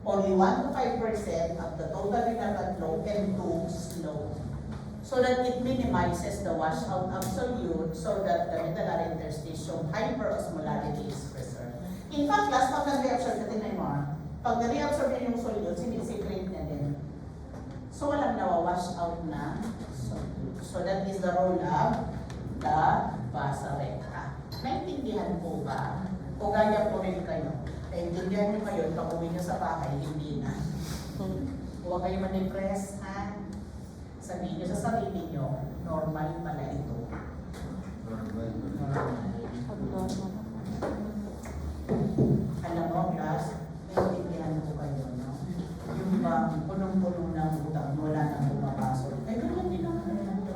Only 1 to 5% of the total renal blood flow and too slow. So that it minimizes the washout of solute so that the medullary interstitium hyperosmolarity is preserved. In fact, class, pag nag-reabsorb natin na yung pag nag-reabsorb niya yung solute, sinisecrete niya din. So walang nawawash out na solute. So that is the role of the vasa recta. Naintindihan po ba? O gaya po rin kayo? Naintindihan niyo kayo, pag uwi niyo sa bahay, hindi na. Huwag kayo ma-depress, ha? Sabihin niyo sa sarili niyo, normal pala ito. Alam mo, class, naintindihan ko kayo, no? Yung bang punong-puno ng utang, wala nang bumapasok. Ay, ganyan din naman.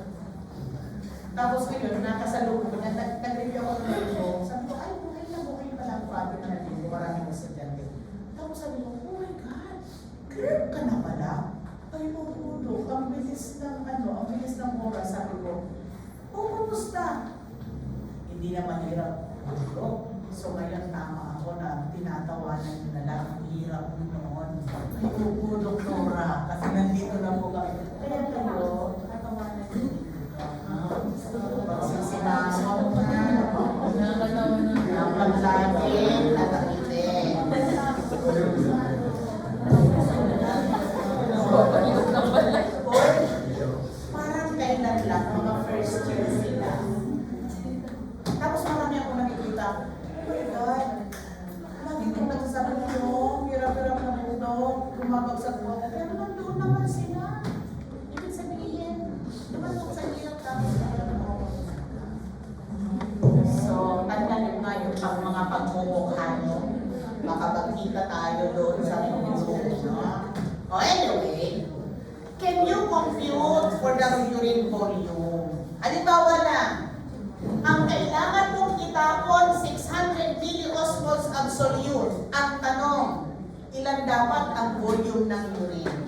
Tapos ngayon, nakasalubong ko, nag-review ako ng video, sabi ko, ay, buhay pala ang father na nandito, maraming estudyante. Tapos sabi ko, oh my God, clear ka na pala? Ay, mabulo, ang bilis ng oras, sabi ko, oh, kumusta? Hindi na mahirap bulo. So ngayon tama ako na tinatawanan nyo na lang, ang hirap noon. Ay, bulo, Nora, kasi nandito na po kami. Kaya kayo, natawanan nyo dito. Pagsisinamaw na, ang paglagin, natakitin. Parang kailan lang, mga first year sila. Tapos marami ako nakikita, oh my God, lagi kong nagsasabi nyo, hirap-hirap na mundo, lumabagsak mo. Pero nandun naman sila. Ibig sabihin, lumabag sa hirap tapos hirap mo. So, tandaan nga yung mga pagmumukha nyo. Makapagkita tayo doon sa mundo. No? Oh, anyway, ng urine volume. Halimbawa lang, ang kailangan mong itapon 600 milliosmoles absolute. Ang tanong, ilan dapat ang volume ng urine?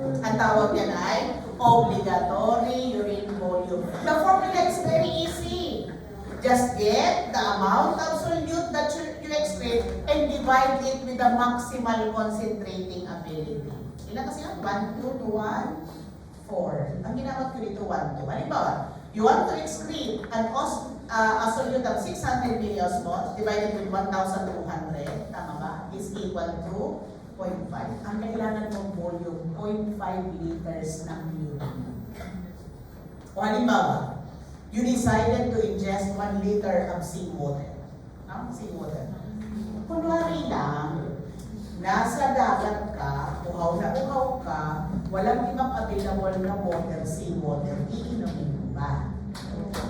Ang tawag yan ay obligatory urine volume. The formula is very easy. Just get the amount of solute that you excrete and divide it with the maximal concentrating ability. Ilan kasi yan? 1, 2 to 1, 4. Ang ginamit ko dito, 1, 2. Halimbawa, you want to excrete a solute of 600 milliosmoles divided with 1,200, tama ba? Is equal to 0.5. Ang kailangan mong volume, 0.5 liters ng urine. O halimbawa, you decided to ingest 1 liter of seawater. No? Seawater. Kunwari lang, nasa dagat ka, uhaw ka, walang ibang available na water, seawater, iinumin mo ba?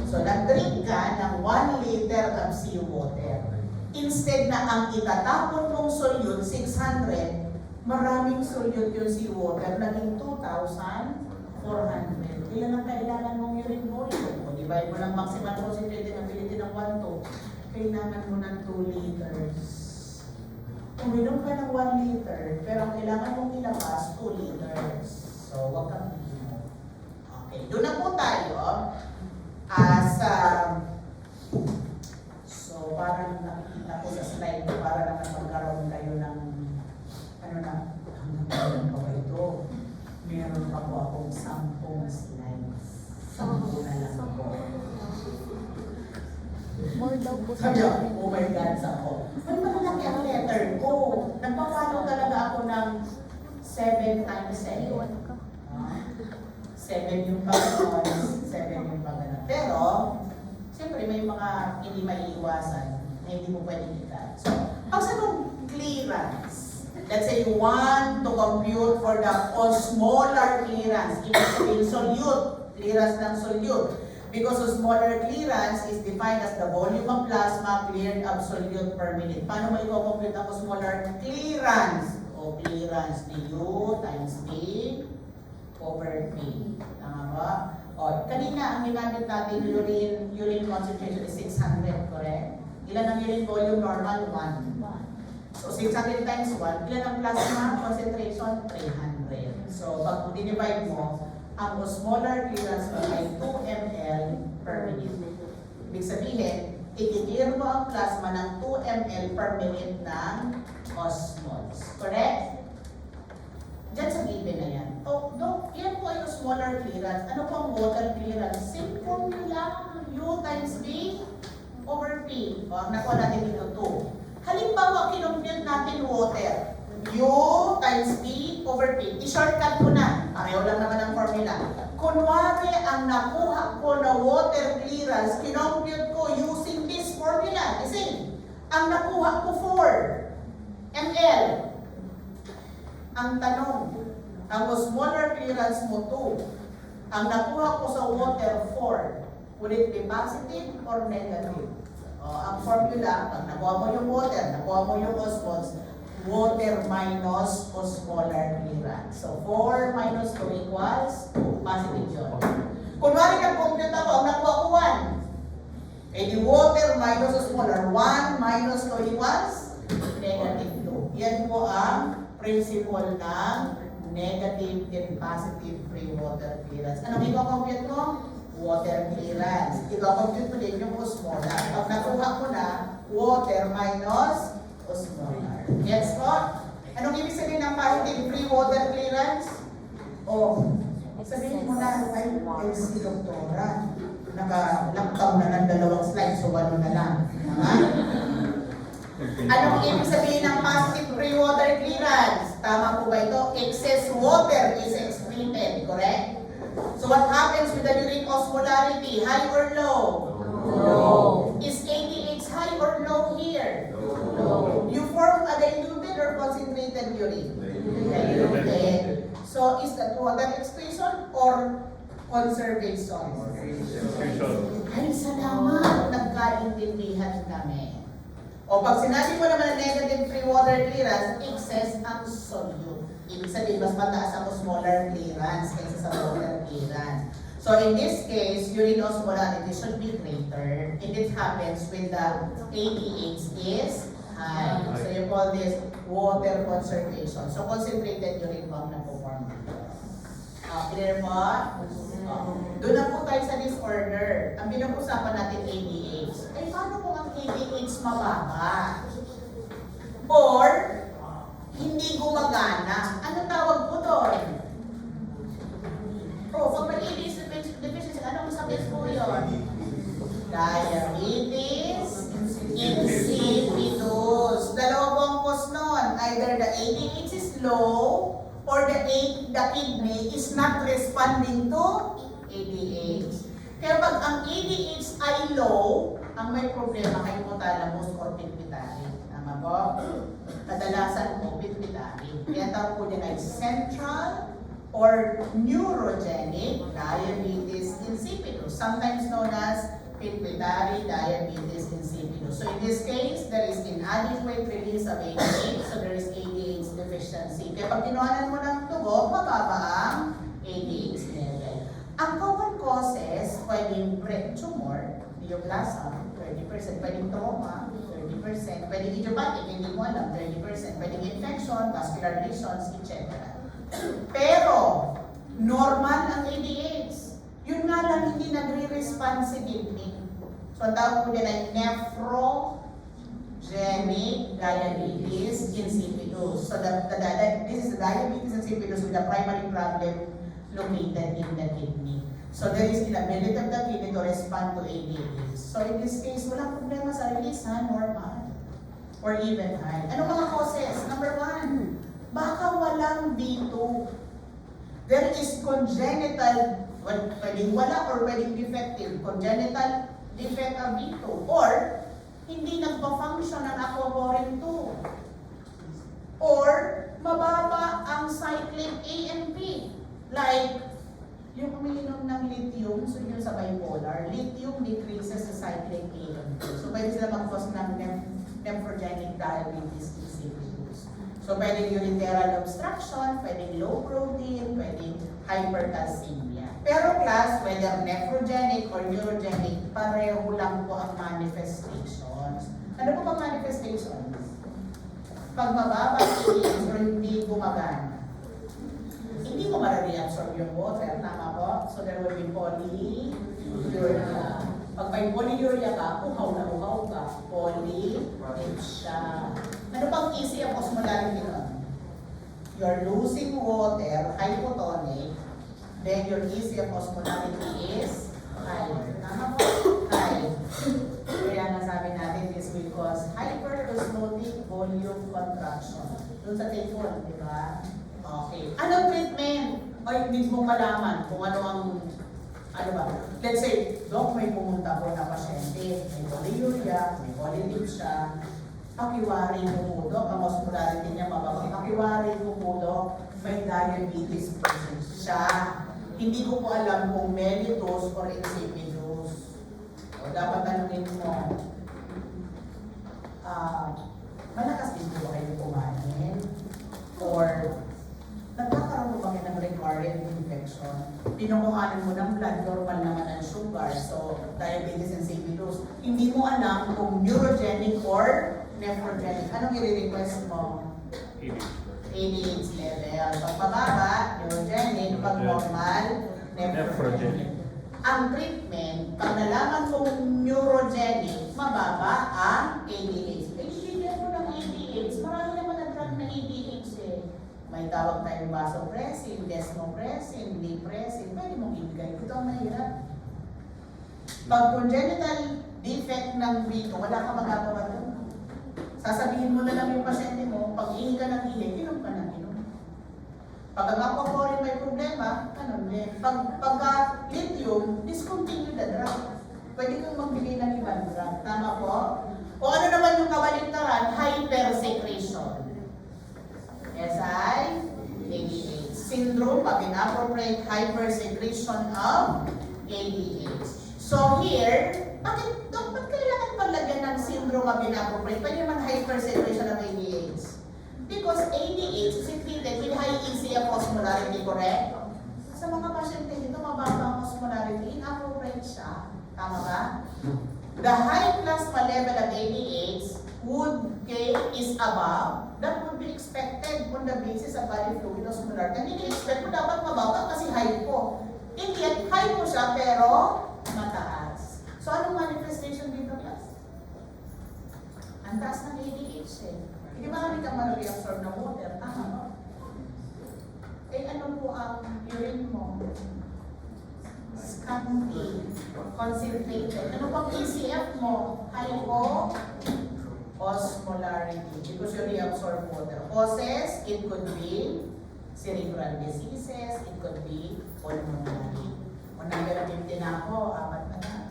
So, nag-drink ka ng 1 liter of seawater. Instead na ang itatapon mong solute, 600, maraming solute yung seawater, naging 2,400. Ilan ang kailangan mong urine volume? O, divide mo ng maximal concentrated ability ng 1,2. Kailangan mo ng 2 liters. Uminom ka ng 1 liter, pero ang kailangan mong ilabas, 2 liters. So, wag kang inom. Okay, doon na po tayo. So, parang nakikita ko sa slide ko, para naman magkaroon kayo ng, hanggang pa ba ito? Meron pa po akong 10 slides. 10 na lang po. More daw po sa Sabi ako, oh my God, ako. Ano ba nalaki ang letter ko? Nagpapalo talaga ako ng 7 times 7. 7 yung pag-ons, 7 yung pag-anak. Pero, siyempre may mga hindi maiiwasan na hindi mo pwedeng kita. So, pag sa clearance, let's say you want to compute for the osmolar clearance, ibig sabihin solute, clearance ng solute. Because osmolar clearance is defined as the volume of plasma cleared absolute per minute. Paano mo i-compute ang osmolar clearance? O clearance du times V over P. Tama ba? O, kanina ang ginamit natin urine concentration is 600, correct? Ilan ang urine volume normal? 1. So 600 times 1, ilan ang plasma concentration? 300. So pag dinivide mo, ang osmolar clearance mo ay 2 ml per minute. Ibig sabihin, i-clear mo ang plasma ng 2 ml per minute ng osmoles. Correct? Diyan sa given na yan. Oh, no, yan po ay osmolar clearance. Ano po ang water clearance? Same formula, U times V over P. O, ang nakuha natin dito 2. Halimbawa, kinompute natin water. U times P over P. I-shortcut ko na. Pareho lang naman ang formula. Kunwari, ang nakuha ko na water clearance, kinompute ko using this formula. The same. Ang nakuha ko 4 ml. Ang tanong, ang osmolar clearance mo 2. Ang nakuha ko sa water 4. Would it be positive or negative? Ang formula, pag nakuha mo yung water, nakuha mo yung osmoles, water minus osmolar clearance. So 4 minus 2 equals 2. Positive yun. Kunwari nag-compute ako, ang nakuha ko 1. Eh di water minus osmolar, 1 minus 2 equals negative 2. Yan po ang principle ng negative and positive free water clearance. Anong i-compute mo? Water clearance. I-compute mo din yung osmolar. Pag nakuha ko na, water minus osmolar. Yes po? Anong ibig sabihin ng positive free water clearance? Sabihin mo na, ay si doktora. Nakalaktaw na ng 2 slides, so 1 na lang. Anong ibig sabihin ng positive free water clearance? Tama po ba ito? Excess water is excreted, correct? So what happens with the urine osmolarity? High or low? Low. Is ADH high or low here? Low. You form a diluted or concentrated urine? Diluted. So is that water excretion or conservation? Ay, salamat. Nagkaintindihan kami. O pag sinabi mo naman na negative free water clearance, excess ang solute. Ibig sabihin, mas mataas ang osmolar clearance kaysa sa water clearance. So in this case, urine osmolarity should be greater. And it happens when the ADH is high. So you call this water concentration. So concentrated urine po ang nagpo-form dito. Clear po? Doon na po tayo sa disorder. Ang pinag-usapan natin ADH. Ay, paano kung ang ADH mababa? Or, hindi gumagana? Ano tawag po doon? Pag may ADH deficiency, anong sakit po yun? Diabetes insipidus. Dalawa po ang cause nun. Either the ADH is low or the kidney is not responding to ADH. Kaya pag ang ADH ay low, ang may problema kay hypothalamus or pituitary. Tama po? Kadalasan po pituitary. Kaya tawag po din ay central or neurogenic diabetes insipidus, sometimes known as pituitary diabetes insipidus. So in this case, there is inadequate release of ADH, so there is ADH deficiency. Kaya pag kinuhanan mo ng tugo, mababa ang ADH level. Ang common causes, pwedeng brain tumor, neoplasm, 30%, pwedeng trauma, 30%, pwedeng idiopathic, hindi mo alam, 30%, pwedeng infection, vascular lesions, etc. Pero, normal ang ADH. Yun nga lang hindi nagre-respond si kidney. So, ang tawag po din ay nephrogenic diabetes insipidus. So, this is the diabetes insipidus with the primary problem located in the kidney. So, there is inability of the kidney to respond to ADH. So, in this case, walang problema sa release, normal. Or even high. Ano mga causes? Number 1, baka walang B2. There is congenital, pwedeng wala or pwedeng defective, congenital defect of B2. Or, hindi nagpa-function ang aquaporin 2. Or, mababa ang cyclic AMP. Like, yung umiinom ng lithium, so yun sa bipolar, lithium decreases sa cyclic AMP. So, pwede sila mag-cause ng nephrogenic diabetes insipidus. So, pwedeng urethral obstruction, pwedeng low protein, pwedeng hypercalcemia. Pero class, whether nephrogenic or neurogenic, pareho lang po ang manifestations. Ano po bang manifestations? Pag mababa ang ADH or hindi gumagana, hindi mo ma-reabsorb yung water, tama po? So there will be polyuria. Pag may polyuria ka, uhaw na uhaw ka. Polyuria. Ano pang easy ang osmolarity nun? You're losing water, hypotonic, then your easy of osmolarity is high. Tama po? High. Kaya nasabi natin, this will cause hyperosmotic volume contraction. Doon sa table, di ba? Okay. Anong treatment? O hindi mo malaman kung ano ang, ano ba? Let's say, Doc, may pumunta po na pasyente, may polyuria, may polydipsia, pakiwarin mo po, Doc, ang osmolarity niya mababa. Pakiwarin mo po, Doc, may diabetes siya. Hindi ko po alam kung mellitus or insipidus. O dapat tanungin mo, malakas din po ba kayo kumain? Or nagkakaroon mo ba kayo ng recurrent infection? Pinukuhanan mo ng blood, normal naman ang sugar, so diabetes insipidus. Hindi mo alam kung neurogenic or nephrogenic. Anong i-request mo? ADH level. Pag mababa, neurogenic. Pag normal, nephrogenic. Ang treatment, pag nalaman kung neurogenic, mababa ang ADH. Bigyan mo ng ADH. Marami naman ang drug na ADH eh. May tawag tayong vasopressin, desmopressin, lipressin. Pwede mong ibigay. Ito ang mahirap. Pag congenital defect ng B2, wala ka magagawa doon. Sasabihin mo na lang yung pasyente mo, pag ihi ka ng ihi, inom ka ng inom. Pag ang aquaporin may problema, ano din. Pagka lithium, discontinue the drug. Pwede kang magbigay ng ibang drug. Tama po? O ano naman yung kabaligtaran? Hypersecretion. SI-ADH. Syndrome of inappropriate hypersecretion of ADH. So here, bakit kailangan paglagyan ng syndrome syndrome ang inappropriate? Pwede naman hypersaturation ng ADH. Because ADH is treated with high ECF osmolarity, correct? Sa mga pasyente dito, mababa ang osmolarity, inappropriate siya. Tama ba? The high plasma level of ADH is above, that would be expected on the basis of body fluid osmolarity. Hindi expect mo dapat mababa kasi high po. And yet, high po siya pero mataas. So, anong manifestation dito, class? Ang taas ng ADH eh. Hindi ba kami ka ma-reabsorb ng water? Tama ba? Eh, ano po ang urine mo? Scanty, concentrated. Ano pang ECF mo? Hypo osmolarity because you reabsorb water. Causes, it could be cerebral diseases, it could be pulmonary. O nagalamin na ako, apat na.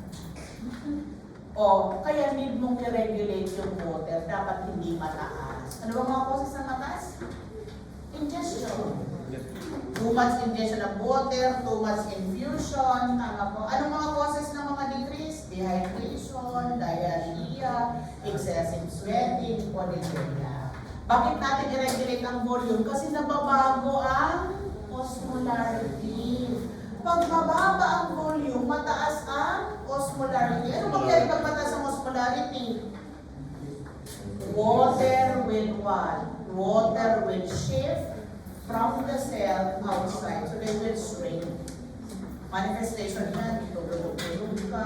O, kaya need mong i-regulate yung water, dapat hindi mataas. Ano ba mga causes ng mataas? Ingestion. Too much ingestion of water, too much infusion, tama po. Anong mga causes ng mga decrease? Dehydration, diarrhea, excessive sweating, polyuria. Bakit natin i-regulate ang volume? Kasi nababago ang osmolarity. Pag mababa ang volume, mataas ang osmolarity. Ano mangyari pag mataas ang osmolarity? Water will what? Water will shift from the cell outside. So they will shrink. Manifestation yan, tulog ka.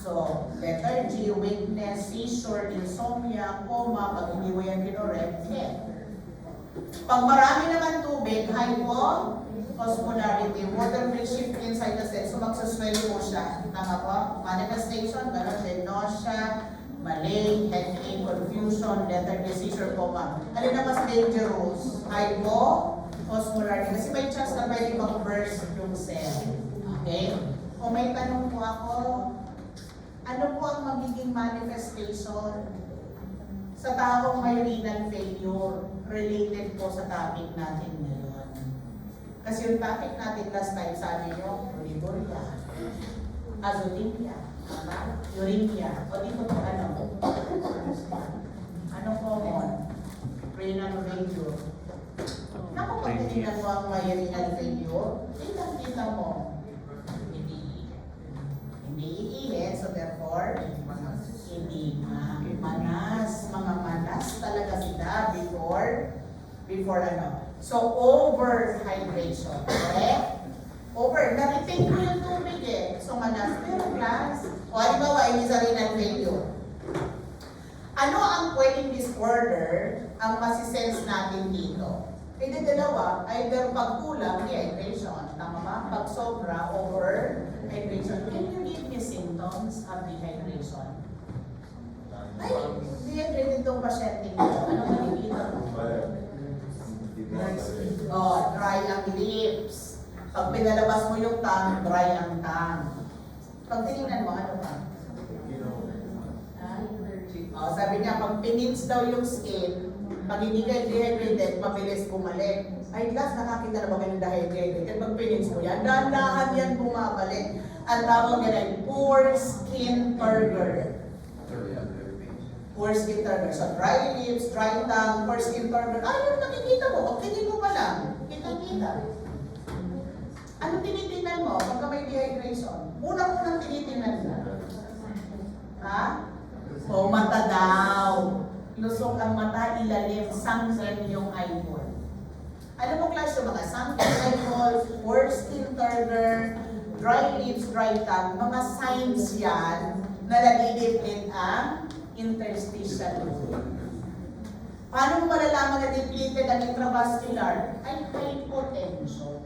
So, lethargy, weakness, seizure, insomnia, coma, pag hindi mo yan kinorek, Pag marami naman tubig, hypo, osmolarity, water will shift inside the cell. So, magsuswello mo siya. Tama po? Manifestation, gano'n din, nausea, malaise, headache, confusion, lethargy, seizure, coma. Alin na mas dangerous? Hypo, osmolarity. Kasi may chance na pwede mag-burst yung cell. Okay? Kung may tanong po ako, ano po ang magiging manifestation sa taong may renal failure related po sa topic natin ngayon? Kasi yung topic natin last time, sabi nyo, uremia, azotemia, uremia, o dito po ano? Anong common? Renal failure. Naku, pag tinignan mo ang may renal failure, kita mo, hindi iihi, so therefore, hindi manas, mga manas talaga sila before ano. So, overhydration, correct? Na-retain mo yung tubig eh. So, manas, pero class. O, halimbawa, hindi sa renal failure. Ano ang pwedeng disorder ang masisense natin dito? Eh, di dalawa, either pagkulang, dehydration, tama ba? Pag sobra, overhydration. Can you give me symptoms of dehydration? Ay, dehydrated itong pasyente ko. Ano makikita mo? Oh, dry ang lips. Pag pinalabas mo yung tongue, dry ang tongue. Pag tinignan mo, ano ba? Oh, sabi niya, pag pinins daw yung skin, pag hindi kayo dehydrated, mabilis bumalik. Ay, class, nakakita na ba kayo ng dehydrated? Pag pinins mo yan, dahan-dahan yan bumabalik. Ang tawag nila ay poor skin turgor. Poor skin turgor. So, dry lips, dry tongue, poor skin turgor. Ay, yung nakikita mo, pag tingin mo pa lang, kita-kita. Ano tinitingnan mo pagka may dehydration? Unang-unang tinitingnan mo. Ha? O, mata daw. Lusok ang mata, ilalim, sunken yung eyeball. Alam mo, class, yung mga sunken eyeball, poor skin turgor, dry lips, dry tongue, mga signs yan na nalilipid ang interstitial fluid. Paano mo malalaman na depleted ang intravascular? Ay, hypotension.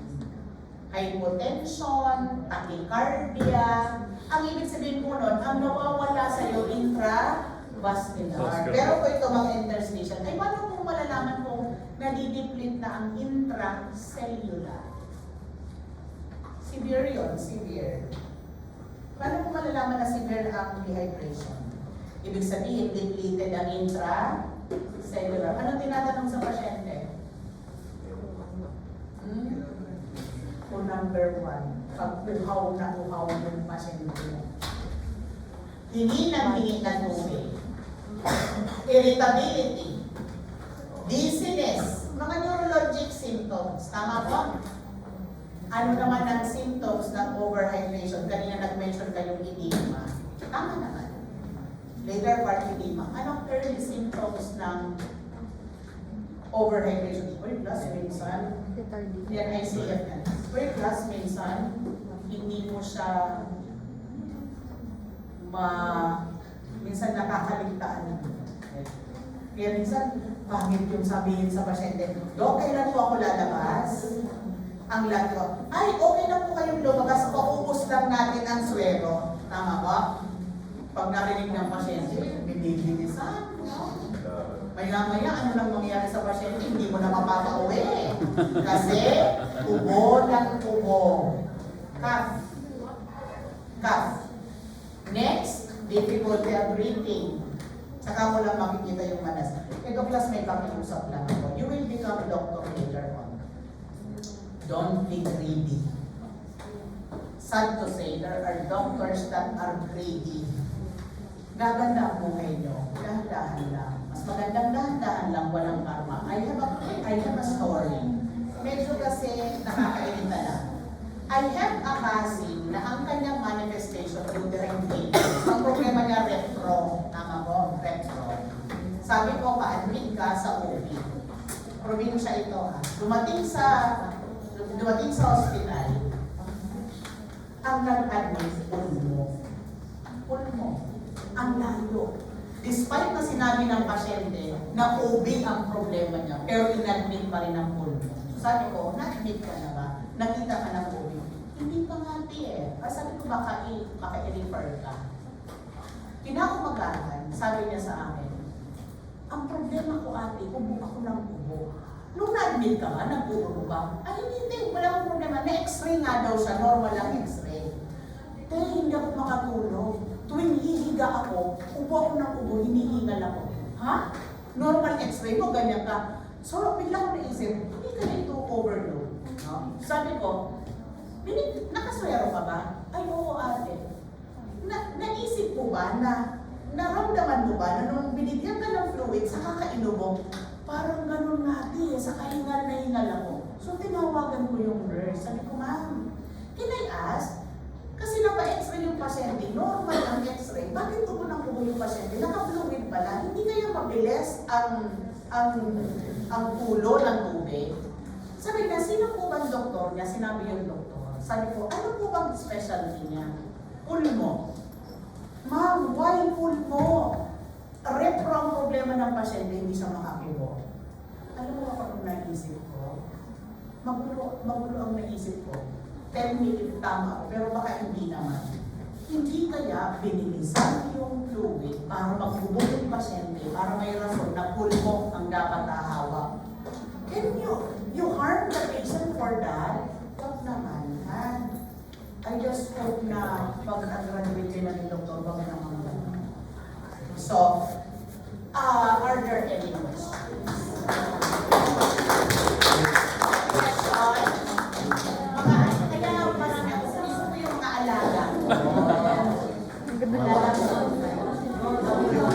Hypotension, tachycardia. Ang ibig sabihin po nun, ang nawawala sa iyo intravascular. Pero kung ito mga interstitial, ay paano mo malalaman kung nadideplete na ang intracellular? Severe yun, severe. Paano mo malalaman na severe ang dehydration? Ibig sabihin, depleted ang intracellular. Ano tinatanong sa pasyente? Kung number 1, pag uhaw na uhaw yung pasyente mo. Hingi ng tubig. irritability, dizziness, mga neurologic symptoms. Tama po? Ano naman ang symptoms ng overhydration? Kanina nag-mention kayong edema. Tama naman. Later part edema. Anong early symptoms ng overhydration? Uy, plus minsan. Retarded. Yan ay CFN. Uy, plus minsan, hindi mo siya minsan nakakaligtaan. Kaya minsan, bakit yung sabihin sa pasyente, Dok, kailan po ako lalabas? Ang lato, ay, okay na po kayong lumabas, paubos lang natin ang swero. Tama ba? Pag narinig ng pasyente, binibilisan. Maya-maya, ano lang mangyayari sa pasyente, hindi mo na mapapauwi. Kasi, ubo ng ubo. Cough. Cough. Next, difficulty of breathing. Saka mo lang makikita yung manas. Ito class, may pakiusap lang ako. You will become doctor later on. Don't be greedy. Sad to say, there are doctors that are greedy. Gaganda ang buhay nyo. Dahan-dahan lang. Mas magandang dahan-dahan lang, walang karma. I have a story. Medyo kasi nakakairita lang. I have a cousin na ang kanyang manifestation uterine pain. Ang problema niya retro. Tama po? Retro. Sabi ko, pa-admit ka sa OB. Probinsya ito ha. Dumating sa hospital, ang nag-admit, pulmo. Pulmo. Ang layo. Despite na sinabi ng pasyente na OB ang problema niya, pero in-admit pa rin ang pulmo. So sabi ko, na-admit ka na ba? Nakita ka ng OB? Hindi pa nga eh. Sabi ko, baka i-refer ka. Kinaumagahan, sabi niya sa akin, ang problema ko ate, ubo ako ng ubo. Nung na-admit ka ba, nag-ubo ba? Ay, hindi, wala akong problema. Na-x-ray nga daw siya, normal lang x-ray. Pero hindi ako makatulog. Tuwing hihiga ako, ubo ako ng ubo, hinihingal ako. Ha? Normal x-ray mo, ganyan ka. So, bigla ko naisip, hindi ka na ito overload. No? Sabi ko, nakaswero ka ba? Ay, oo ate. Naisip mo ba na, naramdaman mo ba na nung binigyan ka ng fluid sa kakainom mo, parang ganun natin, sa kahingal na hingal ako. So, tinawagan ko yung nurse. Sabi ko, ma'am, can I ask? Kasi napa-x-ray yung pasyente, normal ang x-ray. Bakit tubo ng ubo yung pasyente? Naka-fluid pala. Hindi kaya mabilis ang pulo ng tubig? Sabi niya, sino po bang doktor niya? Sinabi yung doktor. Sabi ko, ano po bang specialty niya? Pulmo. Ma'am, why pulmo? Repro ang problema ng pasyente, hindi siya makakibo. Alam mo ako ang naisip ko? Magulo ang naisip ko. Tell me if tama ako, pero baka hindi naman. Hindi kaya binilisan yung fluid para magbubog yung pasyente, para may rason na pulmo ang dapat hahawak. Can you harm the patient for that? Wag naman, ha? I just hope na pag-graduate nila ni Dr. Bang naman. So, are there any questions?